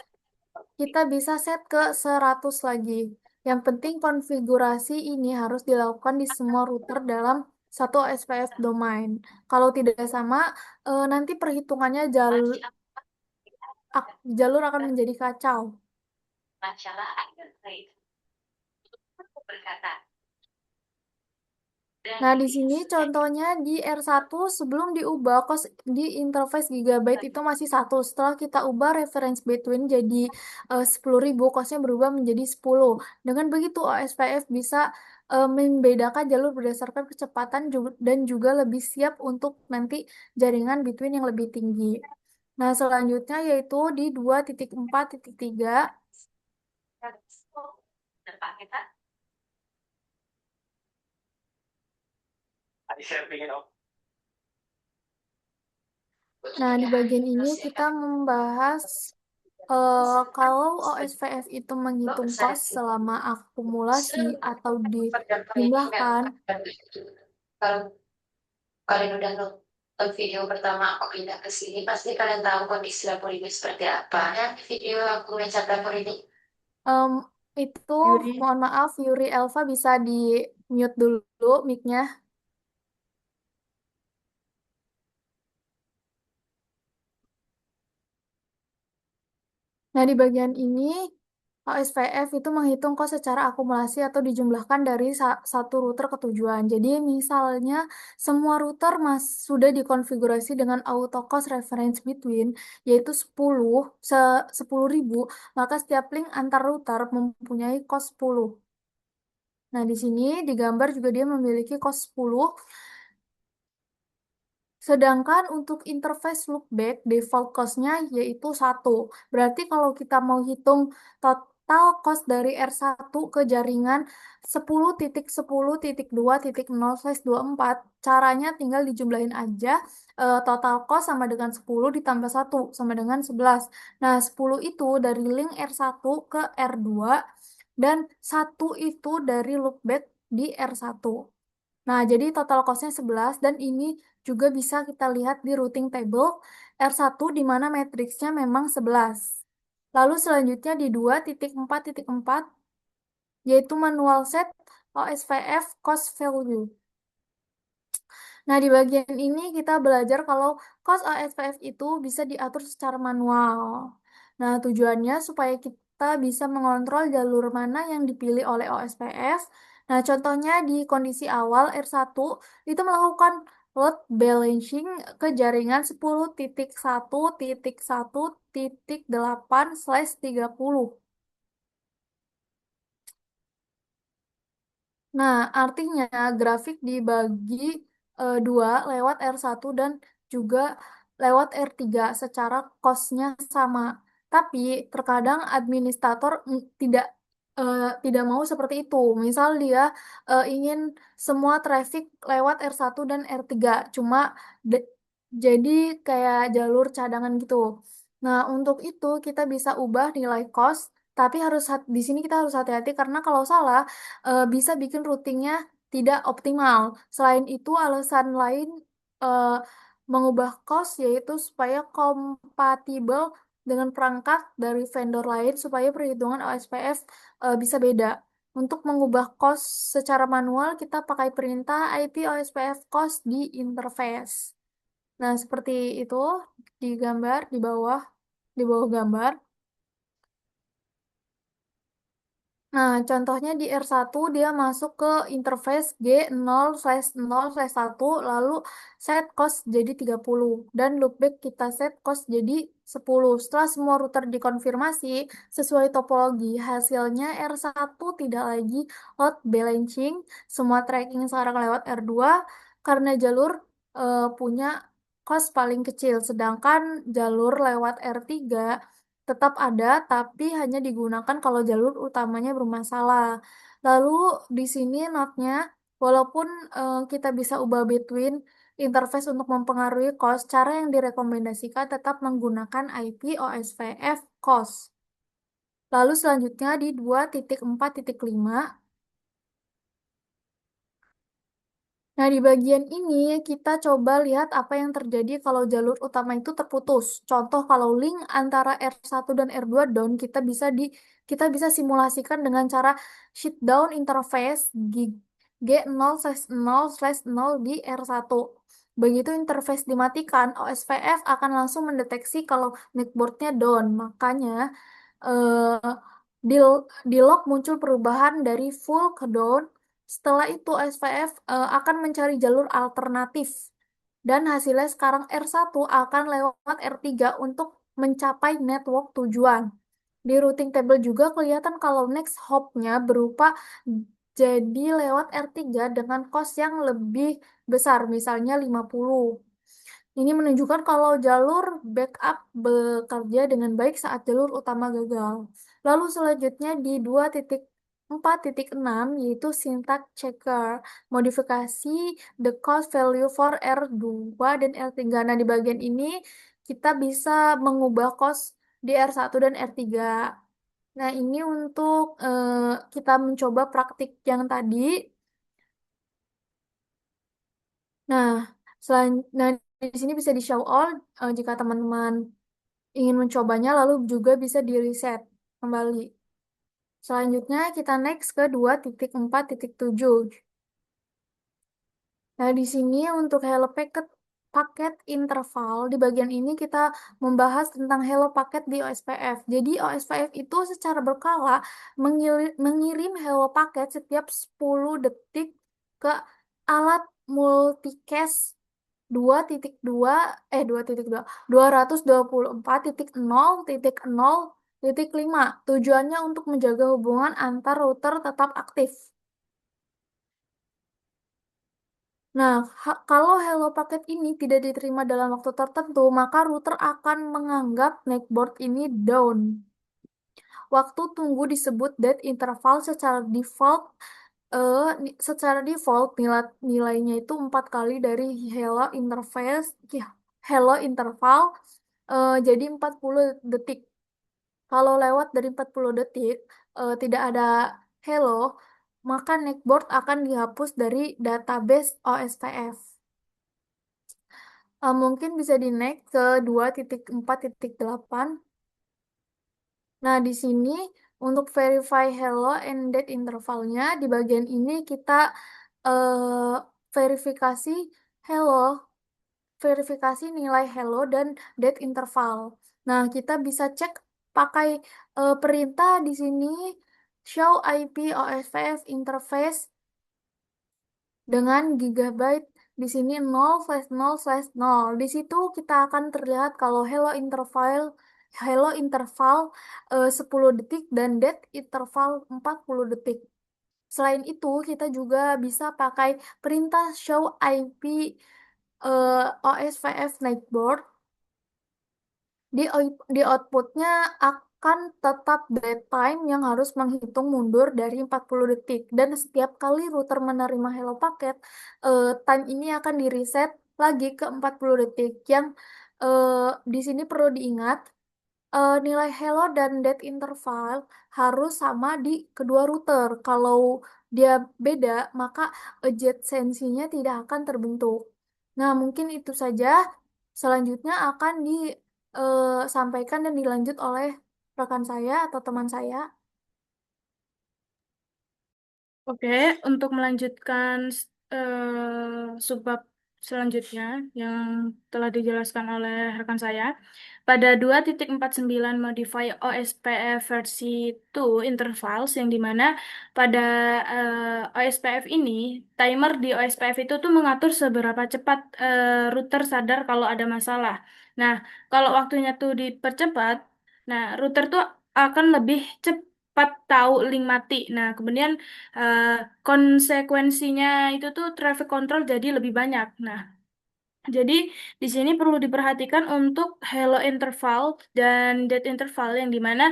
kita bisa set ke 100 lagi. Yang penting konfigurasi ini harus dilakukan di semua router dalam satu SPF domain. Kalau tidak sama, nanti perhitungannya jalur akan menjadi kacau. Nah, di sini contohnya di R1 sebelum diubah kos di interface gigabyte itu masih 1. Setelah kita ubah reference between jadi 10.000, kosnya berubah menjadi 10. Dengan begitu OSPF bisa membedakan jalur berdasarkan kecepatan dan juga lebih siap untuk nanti jaringan between yang lebih tinggi. Nah, selanjutnya yaitu di 2.4.3. Nah, di bagian ini kita membahas kalau OSVF itu menghitung kos selama akumulasi atau dijumlahkan. Kalau kalian udah nonton video pertama aku pindah ke sini, pasti kalian tahu kondisi dapur ini seperti apa. Ya, video aku ngecek dapur ini. Em, itu Yuri. mohon maaf Yuri Elva bisa di mute dulu mic-nya. Nah, di bagian ini OSPF itu menghitung kos secara akumulasi atau dijumlahkan dari satu router ke tujuan. Jadi misalnya semua router sudah dikonfigurasi dengan auto cost reference between yaitu 10.000, maka setiap link antar router mempunyai kos 10. Nah, di sini digambar juga dia memiliki kos 10. Sedangkan untuk interface loopback, default cost-nya yaitu 1. Berarti kalau kita mau hitung total cost dari R1 ke jaringan 10.10.2.0/24, caranya tinggal dijumlahin aja. Total cost sama dengan 10 ditambah 1 sama dengan 11. Nah, 10 itu dari link R1 ke R2 dan 1 itu dari loopback di R1. Nah, jadi total cost-nya 11 dan ini juga bisa kita lihat di routing table R1 di mana matriksnya memang 11. Lalu selanjutnya di 2.4.4 yaitu manual set OSVF cost value. Nah, di bagian ini kita belajar kalau cost OSPF itu bisa diatur secara manual. Nah, tujuannya supaya kita bisa mengontrol jalur mana yang dipilih oleh OSPF. Nah, contohnya di kondisi awal R1 itu melakukan load balancing ke jaringan 10.1.1.8/30. Nah, artinya grafik dibagi dua lewat R1 dan juga lewat R3 secara cost-nya sama. Tapi terkadang administrator tidak mau seperti itu. Misal dia ingin semua traffic lewat R1 dan R3, cuma de- jadi kayak jalur cadangan gitu. Nah, untuk itu kita bisa ubah nilai cost, tapi di sini kita harus hati-hati karena kalau salah bisa bikin routingnya tidak optimal. Selain itu, alasan lain eh, mengubah cost yaitu supaya kompatibel dengan perangkat dari vendor lain supaya perhitungan OSPF bisa beda. Untuk mengubah cost secara manual, kita pakai perintah IP OSPF cost di interface. Nah, seperti itu di gambar di bawah gambar. Nah, contohnya di R1 dia masuk ke interface G0/0/1 lalu set cost jadi 30 dan loopback kita set cost jadi 10. Setelah semua router dikonfirmasi sesuai topologi, hasilnya R1 tidak lagi load balancing, semua tracking sekarang lewat R2 karena jalur punya cost paling kecil, sedangkan jalur lewat R3 tetap ada, tapi hanya digunakan kalau jalur utamanya bermasalah. Lalu di sini note-nya, walaupun kita bisa ubah between interface untuk mempengaruhi cost, cara yang direkomendasikan tetap menggunakan IP OSPF cost. Lalu selanjutnya di 2.4.5. Nah, di bagian ini kita coba lihat apa yang terjadi kalau jalur utama itu terputus. Contoh kalau link antara R1 dan R2 down, kita bisa simulasikan dengan cara shutdown interface G0/0/0 di R1. Begitu interface dimatikan, OSPF akan langsung mendeteksi kalau netboardnya down. Makanya eh, di, di log muncul perubahan dari full ke down. Setelah itu SPF akan mencari jalur alternatif dan hasilnya sekarang R1 akan lewat R3 untuk mencapai network tujuan. Di routing table juga kelihatan kalau next hop-nya berupa jadi lewat R3 dengan cost yang lebih besar, misalnya 50. Ini menunjukkan kalau jalur backup bekerja dengan baik saat jalur utama gagal. Lalu selanjutnya di 2. 4.6 yaitu syntax checker, modifikasi the cost value for R2 dan R3. Nah, di bagian ini kita bisa mengubah cost di R1 dan R3. Nah, ini untuk kita mencoba praktik yang tadi. Nah, nah di sini bisa di show all jika teman-teman ingin mencobanya, lalu juga bisa di reset kembali. Selanjutnya kita next ke 2.4.7. Nah, di sini untuk Hello paket interval, di bagian ini kita membahas tentang Hello paket di OSPF. Jadi OSPF itu secara berkala mengirim Hello paket setiap 10 detik ke alat multicast 2.2 224.0.0.5. Tujuannya untuk menjaga hubungan antar router tetap aktif. Nah, kalau hello paket ini tidak diterima dalam waktu tertentu, maka router akan menganggap netboard ini down. Waktu tunggu disebut dead interval secara default nilainya itu 4 kali dari hello interval, jadi 40 detik. Kalau lewat dari 40 detik tidak ada hello, maka netboard akan dihapus dari database OSPF. Mungkin bisa di next ke 2.4.8. Nah, di sini untuk verify hello and date intervalnya, di bagian ini kita eh, verifikasi hello, verifikasi nilai hello dan date interval. Nah, kita bisa cek pakai perintah di sini show IP OSPF interface dengan gigabyte di sini 0/0/0. Di situ kita akan terlihat kalau hello interval 10 detik dan dead interval 40 detik. Selain itu, kita juga bisa pakai perintah show IP OSPF Nightboard. Di outputnya akan tetap time yang harus menghitung mundur dari 40 detik. Dan setiap kali router menerima hello paket, time ini akan di reset lagi ke 40 detik. Yang di sini perlu diingat, nilai hello dan dead interval harus sama di kedua router. Kalau dia beda, maka adjacency-nya tidak akan terbentuk. Nah, mungkin itu saja. Selanjutnya akan disampaikan dan dilanjut oleh rekan saya atau teman saya. Oke, untuk melanjutkan subbab selanjutnya yang telah dijelaskan oleh rekan saya, pada 2.49 modify OSPF versi 2 intervals yang dimana pada OSPF ini, timer di OSPF itu tuh mengatur seberapa cepat router sadar kalau ada masalah. Nah, kalau waktunya tuh dipercepat, nah router tuh akan lebih cepat tahu link mati. Nah, kemudian eh, konsekuensinya itu tuh traffic control jadi lebih banyak. Nah, jadi di sini perlu diperhatikan untuk hello interval dan dead interval yang dimana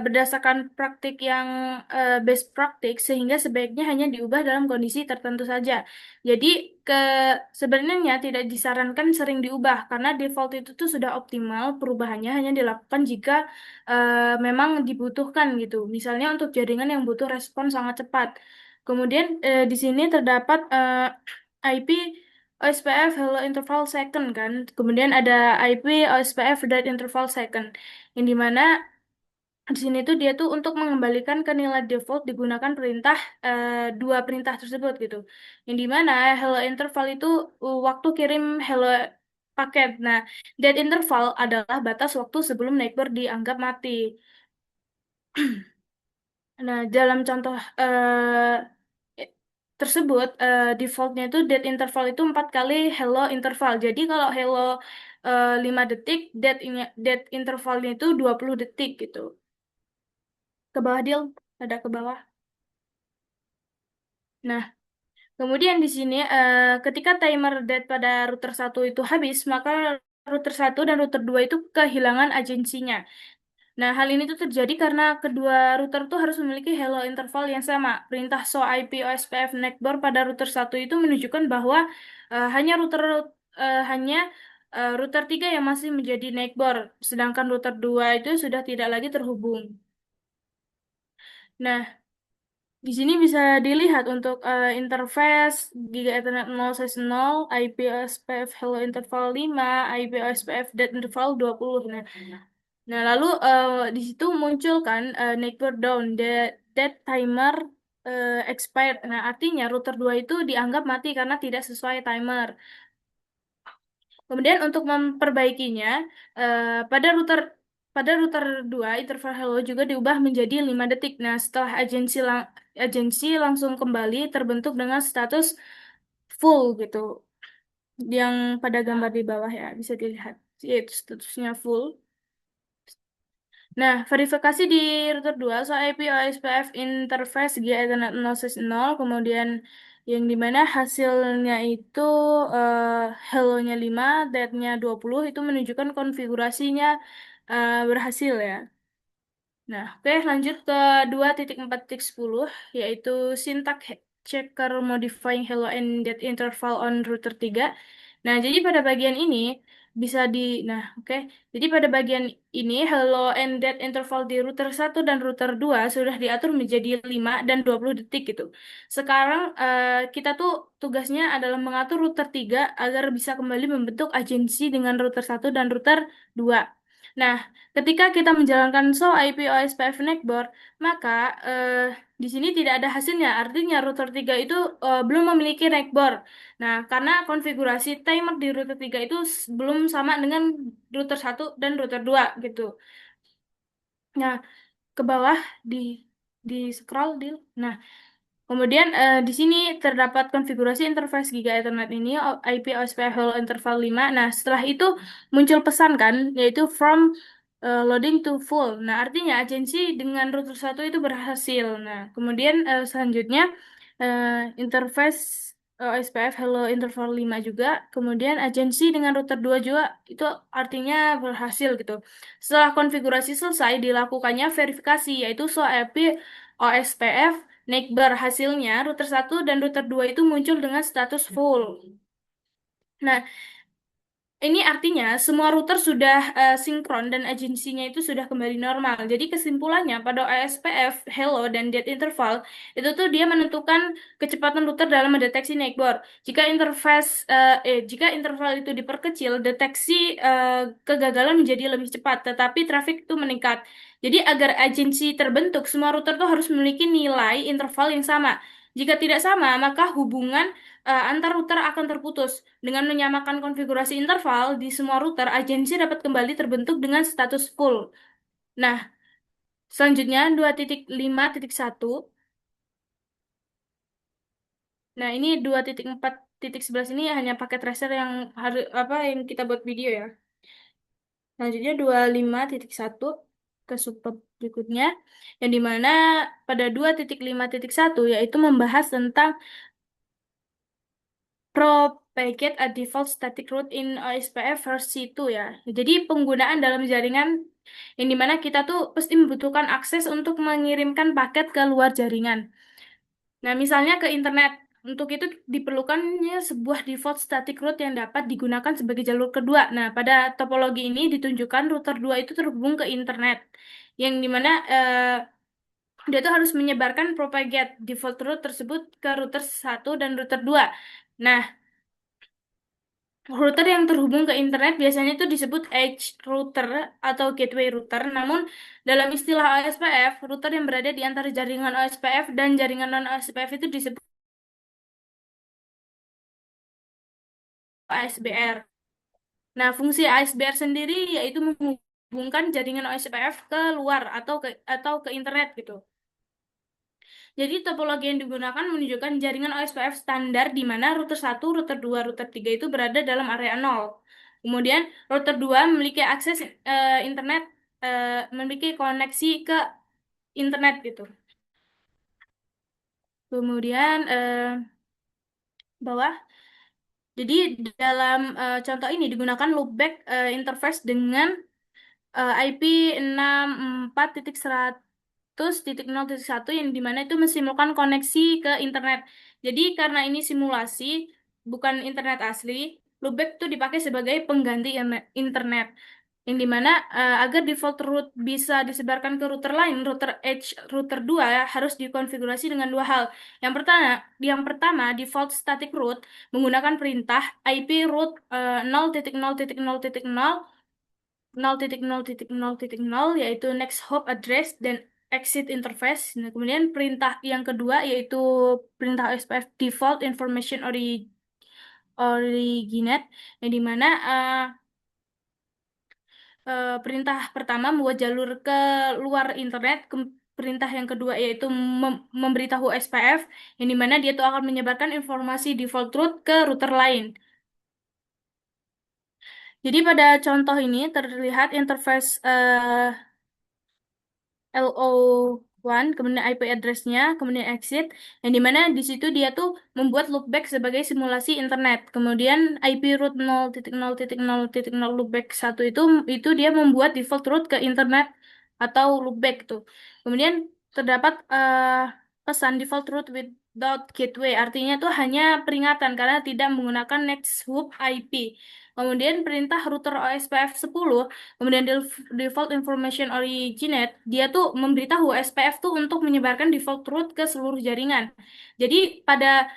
berdasarkan praktik yang best practice sehingga sebaiknya hanya diubah dalam kondisi tertentu saja. Jadi ke sebenarnya tidak disarankan sering diubah karena default itu tuh sudah optimal, perubahannya hanya dilakukan jika memang dibutuhkan gitu. Misalnya untuk jaringan yang butuh respon sangat cepat. Kemudian di sini terdapat IP OSPF hello interval second kan. Kemudian ada IP OSPF dead interval second. Yang dimana di sini tuh dia tuh untuk mengembalikan ke nilai default digunakan perintah dua perintah tersebut gitu. Yang dimana hello interval itu waktu kirim hello paket. Nah, dead interval adalah batas waktu sebelum neighbor dianggap mati. Nah, dalam contoh tersebut, defaultnya itu dead interval itu 4 kali hello interval. Jadi kalau hello 5 detik, dead intervalnya itu 20 detik gitu. Ke bawah deal, ada ke bawah. Nah, kemudian di sini ketika timer dead pada router satu itu habis, maka router satu dan router 2 itu kehilangan agensinya. Nah, hal ini tuh terjadi karena kedua router tuh harus memiliki hello interval yang sama. Perintah show IP OSPF neckbar pada router satu itu menunjukkan bahwa hanya router 3 yang masih menjadi neckbar, sedangkan router 2 itu sudah tidak lagi terhubung. Nah, di sini bisa dilihat untuk interface Giga Ethernet 0/0, IP OSPF hello interval 5, IP OSPF dead interval 20. Nah, lalu di situ muncul kan neighbor down, dead timer expired. Nah, artinya router 2 itu dianggap mati karena tidak sesuai timer. Kemudian untuk memperbaikinya, eh, pada router pada router 2 interval hello juga diubah menjadi 5 detik. Nah, setelah agensi langsung kembali terbentuk dengan status full gitu. Yang pada gambar di bawah ya bisa dilihat, yaitu statusnya full. Nah, verifikasi di router 2 soal IP OSPF interface G Ethernet 0/0, kemudian yang dimana hasilnya itu hello-nya 5, dead-nya 20, itu menunjukkan konfigurasinya berhasil ya. Nah, oke, lanjut ke 2.4.10, yaitu syntax checker modifying hello and dead interval on router 3. Nah, jadi pada bagian ini bisa di nah, oke. Jadi pada bagian ini hello and dead interval di router 1 dan router 2 sudah diatur menjadi 5 dan 20 detik gitu. Sekarang kita tuh tugasnya adalah mengatur router 3 agar bisa kembali membentuk agensi dengan router 1 dan router 2. Nah, ketika kita menjalankan show IP OSPF neckboard, maka di sini tidak ada hasilnya. Artinya router 3 itu belum memiliki neckboard. Nah, karena konfigurasi timer di router 3 itu belum sama dengan router 1 dan router 2 gitu. Nah, ke bawah di di scroll di. Nah, kemudian di sini terdapat konfigurasi interface Giga Ethernet ini IP OSPF hello interval 5. Nah, setelah itu muncul pesan kan, yaitu from loading to full. Nah, artinya agensi dengan router 1 itu berhasil. Nah, kemudian selanjutnya eh, interface OSPF hello interval 5 juga. Kemudian agensi dengan router 2 juga itu artinya berhasil gitu. Setelah konfigurasi selesai, dilakukannya verifikasi, yaitu show IP OSPF Neckbar. Hasilnya, router 1 dan router 2 itu muncul dengan status full. Nah, ini artinya semua router sudah sinkron dan agensinya itu sudah kembali normal. Jadi kesimpulannya pada OSPF, hello, dan dead interval, itu tuh dia menentukan kecepatan router dalam mendeteksi neckbar. Jika interval itu diperkecil, deteksi kegagalan menjadi lebih cepat, tetapi traffic itu meningkat. Jadi agar agensi terbentuk, semua router tuh harus memiliki nilai interval yang sama. Jika tidak sama, maka hubungan antar router akan terputus. Dengan menyamakan konfigurasi interval di semua router, agensi dapat kembali terbentuk dengan status full. Nah, selanjutnya 2.5.1. Nah, ini 2.4.11 ini hanya pakai tracer yang harus yang kita buat video ya. Selanjutnya 25.1 ke subbab berikutnya, yang dimana pada 2.5.1 yaitu membahas tentang propagate a default static route in OSPF versi 2 ya. Jadi penggunaan dalam jaringan yang dimana kita tuh pasti membutuhkan akses untuk mengirimkan paket ke luar jaringan. Nah, misalnya ke internet. Untuk itu diperlukannya sebuah default static route yang dapat digunakan sebagai jalur kedua. Nah, pada topologi ini ditunjukkan router 2 itu terhubung ke internet. Yang dimana dia tuh harus menyebarkan propagate default route tersebut ke router 1 dan router 2. Nah, router yang terhubung ke internet biasanya itu disebut edge router atau gateway router. Namun dalam istilah OSPF, router yang berada di antara jaringan OSPF dan jaringan non-OSPF itu disebut ASBR. Nah, fungsi ASBR sendiri yaitu menghubungkan jaringan OSPF ke luar atau ke internet gitu. Jadi topologi yang digunakan menunjukkan jaringan OSPF standar di mana router 1, router 2, router 3 itu berada dalam area 0. Kemudian router 2 memiliki akses internet, memiliki koneksi ke internet gitu. Kemudian bawah. Jadi dalam contoh ini digunakan loopback interface dengan IP 64.100.0.1 yang dimana itu mensimulkan koneksi ke internet. Jadi karena ini simulasi, bukan internet asli, loopback itu dipakai sebagai pengganti internet. Yang dimana agar default root bisa disebarkan ke router lain, router edge router 2 harus dikonfigurasi dengan dua hal. Yang pertama, default static root menggunakan perintah IP root 0.0.0.0 0.0.0.0 yaitu next hop address dan exit interface. Nah, kemudian perintah yang kedua yaitu perintah OSPF default information originate yang dimana perintah pertama membuat jalur ke luar internet. Perintah yang kedua yaitu memberitahu SPF yang dimana dia tuh akan menyebarkan informasi default root ke router lain. Jadi pada contoh ini terlihat interface LO1, kemudian IP address-nya, kemudian exit, yang dimana di situ dia tuh membuat loopback sebagai simulasi internet. Kemudian IP root 0.0.0.0 loopback 1 itu dia membuat default root ke internet atau loopback tuh. Kemudian terdapat pesan default root without gateway, artinya tuh hanya peringatan karena tidak menggunakan next hop IP. Kemudian perintah router OSPF 10 kemudian default information originate, dia tuh memberitahu SPF tuh untuk menyebarkan default root ke seluruh jaringan. Jadi pada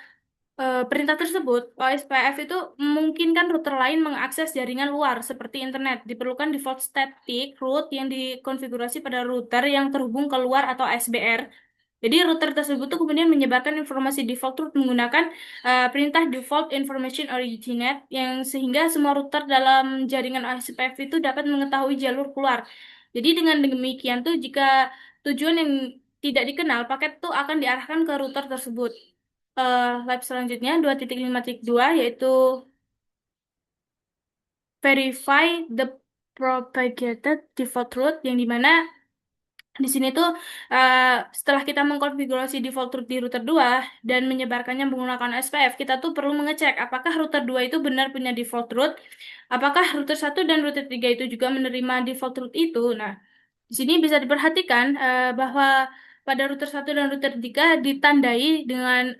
perintah tersebut, OSPF itu memungkinkan router lain mengakses jaringan luar seperti internet. Diperlukan default static root yang dikonfigurasi pada router yang terhubung ke luar atau SBR. Jadi router tersebut tuh kemudian menyebarkan informasi default root menggunakan perintah default information originate yang sehingga semua router dalam jaringan OSPF itu dapat mengetahui jalur keluar. Jadi dengan demikian tuh jika tujuan yang tidak dikenal, paket tuh akan diarahkan ke router tersebut. Lab selanjutnya 2.5.2 yaitu verify the propagated default root yang dimana di sini tuh setelah kita mengkonfigurasi default root di router 2 dan menyebarkannya menggunakan SPF, kita tuh perlu mengecek apakah router 2 itu benar punya default root, apakah router 1 dan router 3 itu juga menerima default root itu. Nah, di sini bisa diperhatikan bahwa pada router 1 dan router 3 ditandai dengan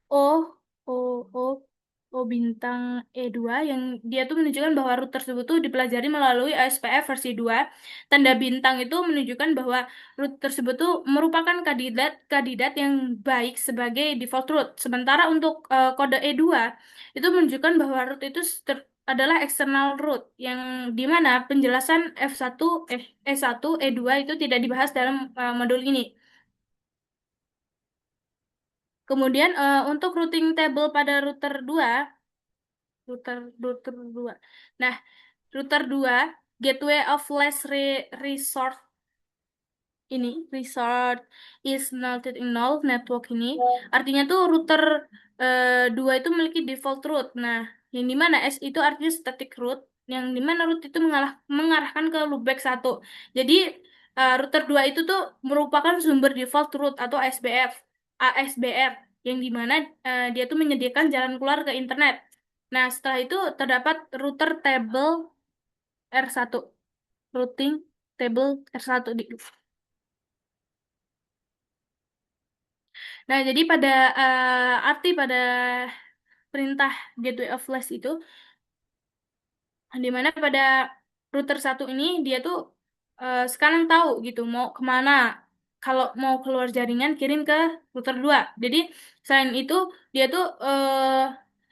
O, O, O, O bintang E2 yang dia tuh menunjukkan bahwa root tersebut tuh dipelajari melalui ASPF versi 2. Tanda bintang itu menunjukkan bahwa root tersebut tuh merupakan kandidat yang baik sebagai default root. Sementara untuk kode E2 itu menunjukkan bahwa root itu adalah external root yang dimana penjelasan F1, E1, E2 itu tidak dibahas dalam modul ini. Kemudian untuk routing table pada router 2, router 2. Nah, router 2 gateway of last resort ini resort is null network ini artinya tuh router 2 itu memiliki default root. Nah, yang dimana S itu artinya static root, yang dimana root itu mengarahkan ke loopback 1. Jadi router 2 itu tuh merupakan sumber default root atau ASBR yang dimana dia tuh menyediakan jalan keluar ke internet. Nah, setelah itu terdapat router table R1, routing table R1 di. Nah, jadi pada arti pada perintah gateway of last itu, di mana pada router 1 ini dia tuh sekarang tahu gitu mau kemana. Kalau mau keluar jaringan kirim ke router 2. Jadi selain itu dia tuh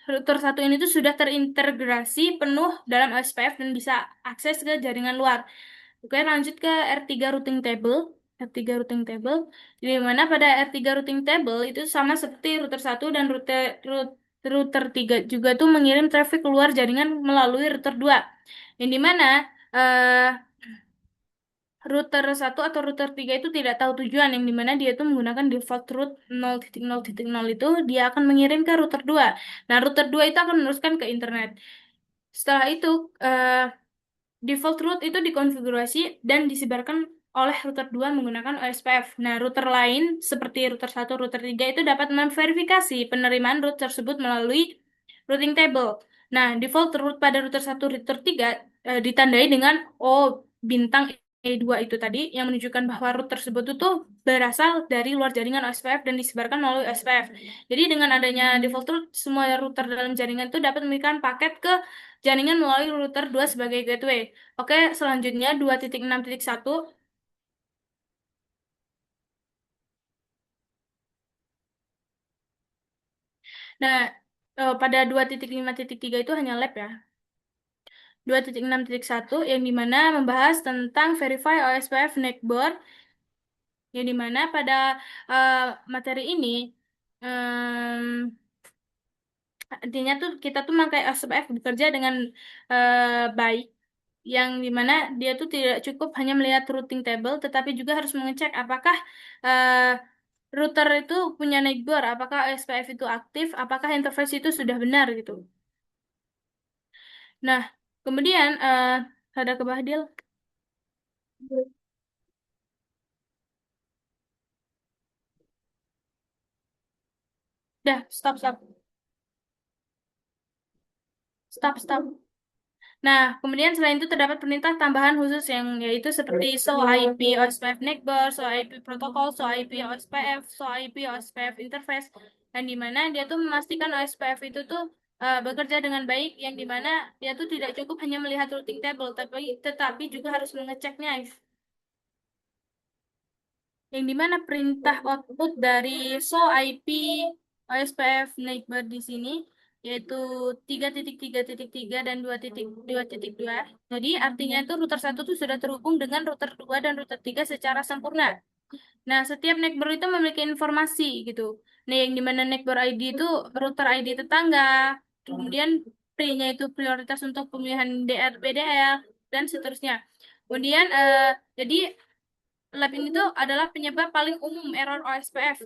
router 1 ini tuh sudah terintegrasi penuh dalam SPF dan bisa akses ke jaringan luar. Oke, lanjut ke R3 routing table. R3 routing table. Di mana pada R3 routing table itu sama seperti router 1 dan router 3 juga tuh mengirim traffic keluar jaringan melalui router 2. Yang dimana router 1 atau router 3 itu tidak tahu tujuan, yang dimana dia tuh menggunakan default root 0.0.0 itu dia akan mengirim ke router 2. Nah, router 2 itu akan meneruskan ke internet. Setelah itu default root itu dikonfigurasi dan disebarkan oleh router 2 menggunakan OSPF. Nah, router lain seperti router 1, router 3 itu dapat memverifikasi penerimaan root tersebut melalui routing table. Nah, default root pada router 1, router 3 ditandai dengan bintang E2 itu tadi yang menunjukkan bahwa root tersebut itu berasal dari luar jaringan OSPF dan disebarkan melalui OSPF. Jadi dengan adanya default root, semua router dalam jaringan itu dapat memberikan paket ke jaringan melalui router 2 sebagai gateway. Oke, selanjutnya 2.6.1. Nah, pada 2.5.3 itu hanya lab ya. 2.6.1 yang dimana membahas tentang Verify OSPF Neighbor, yang dimana pada eh, materi ini artinya tuh kita tuh memakai OSPF bekerja dengan baik, yang dimana dia tuh tidak cukup hanya melihat routing table, tetapi juga harus mengecek apakah eh, router itu punya neighbor, apakah OSPF itu aktif, apakah interface itu sudah benar gitu. Nah, kemudian ada ke Bahdil. Dah, stop, stop. Stop, stop. Nah, kemudian selain itu terdapat perintah tambahan khusus yang yaitu seperti show IP OSPF neighbor, show IP protokol, show IP OSPF, show IP OSPF interface, dan di mana dia tuh memastikan OSPF itu tuh bekerja dengan baik, yang dimana dia tuh tidak cukup hanya melihat routing table, tetapi juga harus mengeceknya, yang dimana perintah output dari show IP OSPF neighbor di sini yaitu 3.3.3 dan 2.2.2. Jadi artinya itu router 1 itu sudah terhubung dengan router 2 dan router 3 secara sempurna. Nah, setiap neighbor itu memiliki informasi gitu. Nah, yang dimana neighbor ID itu router ID tetangga, kemudian PRI-nya itu prioritas untuk pemilihan DR, BDR, dan seterusnya. Kemudian, jadi lab ini tuh adalah penyebab paling umum error OSPF.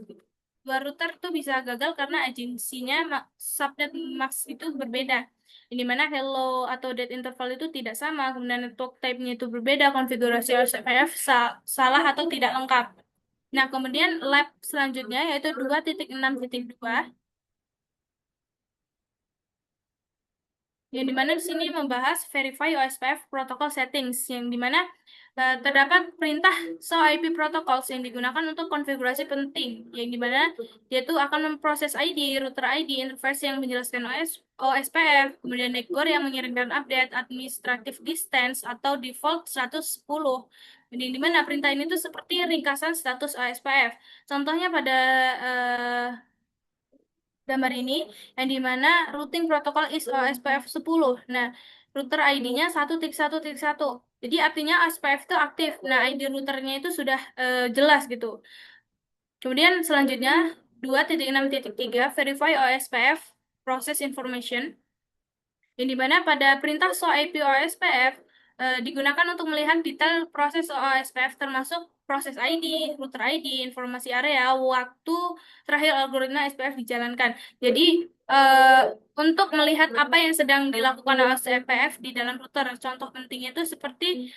Dua router tuh bisa gagal karena agensinya subnet mask itu berbeda. Di mana hello atau date interval itu tidak sama, kemudian network type-nya itu berbeda, konfigurasi OSPF salah atau tidak lengkap. Nah, kemudian lab selanjutnya yaitu 2.6.2, yang dimana di sini membahas verify OSPF protocol settings, yang dimana terdapat perintah show IP protocols yang digunakan untuk konfigurasi penting, yang dimana dia tuh akan memproses ID, router ID, interface yang menjelaskan OSPF, kemudian network yang mengirimkan update, administrative distance atau default 110. Jadi dimana perintah ini tuh seperti ringkasan status OSPF. Contohnya pada gambar ini, yang dimana routing protocol is OSPF 10. Nah, router ID-nya 1.1.1. Jadi artinya OSPF itu aktif. Nah, ID routernya itu sudah jelas gitu. Kemudian selanjutnya 2.6.3 verify OSPF process information, yang dimana pada perintah show IP OSPF digunakan untuk melihat detail proses OSPF termasuk proses ID, router ID, informasi area, waktu terakhir algoritma SPF dijalankan. Jadi untuk melihat apa yang sedang dilakukan OSPF di dalam router, contoh pentingnya itu seperti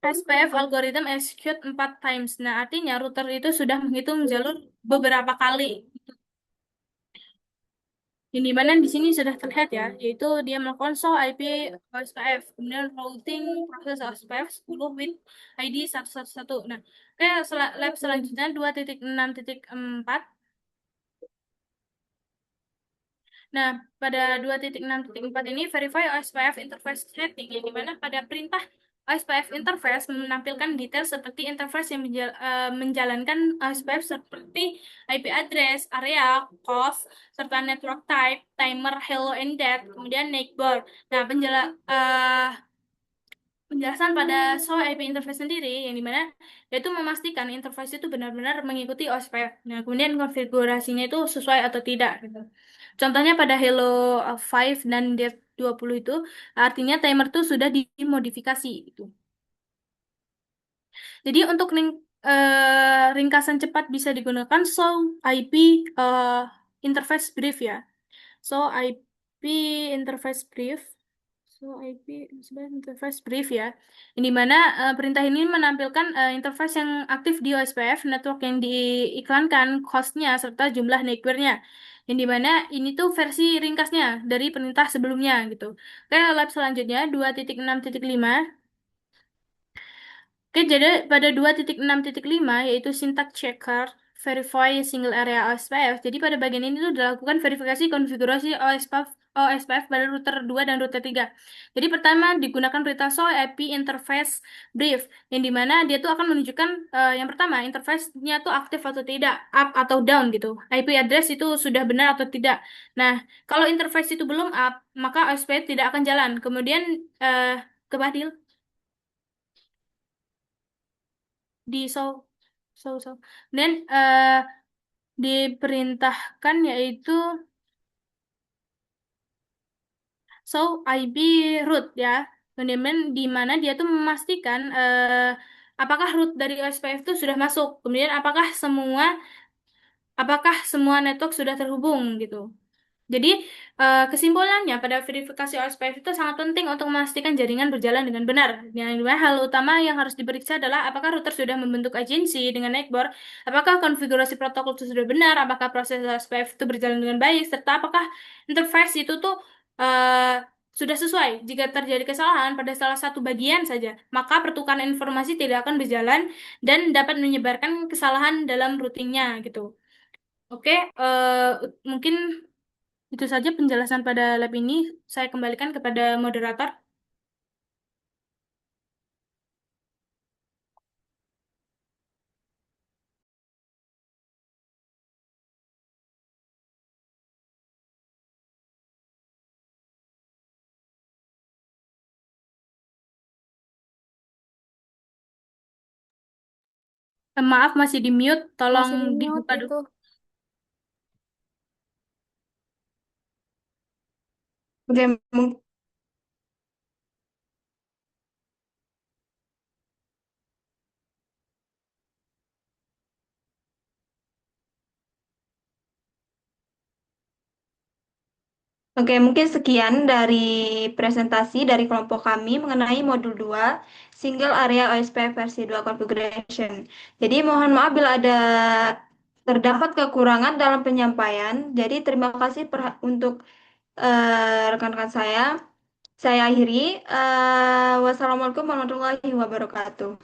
SPF algorithm execute 4 times. Nah, artinya router itu sudah menghitung jalur beberapa kali. Yang dimana di sini sudah terlihat ya, yaitu dia melakukan show IP OSPF, kemudian routing proses OSPF 10 with ID 111. Nah, oke, lab selanjutnya 2.6.4. Nah, pada 2.6.4 ini verify OSPF interface setting, yang dimana pada perintah OSPF interface menampilkan detail seperti interface yang menjalankan OSPF seperti IP address, area, cost, serta network type, timer, hello and dead, kemudian neighbor. Nah, penjelasan pada show IP interface sendiri, yang dimana yaitu memastikan interface itu benar-benar mengikuti OSPF. Nah, kemudian konfigurasinya itu sesuai atau tidak gitu. Contohnya pada Hello 5 dan Dev 20 itu artinya timer itu sudah dimodifikasi gitu. Jadi untuk ringkasan cepat bisa digunakan show IP interface brief ya. So IP interface brief. So IP interface brief ya. Ini mana perintah ini menampilkan interface yang aktif di OSPF, network yang diiklankan, hostnya, serta jumlah neighbornya. yang dimana ini tuh versi ringkasnya dari perintah sebelumnya gitu. Oke, lab selanjutnya 2.6.5. Oke, jadi pada 2.6.5 yaitu syntax checker verify single area OSPF. Jadi pada bagian ini tuh dilakukan verifikasi konfigurasi OSPF pada router 2 dan router 3. Jadi pertama digunakan perintah show IP interface brief yang dimana dia tuh akan menunjukkan yang pertama interface-nya tuh aktif atau tidak, up atau down gitu. IP address itu sudah benar atau tidak. Nah, kalau interface itu belum up, maka OSPF tidak akan jalan. Kemudian ke Badil di so dan diperintahkan yaitu IP root ya, kemudian di mana dia tuh memastikan apakah root dari OSPF itu sudah masuk, kemudian apakah semua network sudah terhubung gitu. Jadi, kesimpulannya pada verifikasi OSPF itu sangat penting untuk memastikan jaringan berjalan dengan benar. Yang kedua, hal utama yang harus diperiksa adalah apakah router sudah membentuk agensi dengan network, apakah konfigurasi protokol itu sudah benar, apakah proses OSPF itu berjalan dengan baik, serta apakah interface itu tuh sudah sesuai. Jika terjadi kesalahan pada salah satu bagian saja, maka pertukaran informasi tidak akan berjalan dan dapat menyebarkan kesalahan dalam routingnya gitu. Oke, mungkin itu saja penjelasan pada lab ini. Saya kembalikan kepada moderator. Maaf, masih di mute. Tolong Masih di mute dibuka dulu. itu. Oke, Oke, mungkin sekian dari presentasi dari kelompok kami mengenai modul 2 Single Area OSPF versi 2 Configuration. Jadi mohon maaf bila ada terdapat kekurangan dalam penyampaian. Jadi terima kasih untuk rekan-rekan saya. Saya akhiri. Wassalamualaikum warahmatullahi wabarakatuh.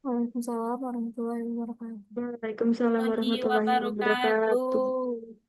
Waalaikumsalam warahmatullahi wabarakatuh. Waalaikumsalam Warahmatullahi warahmatullahi wabarakatuh. wabarakatuh.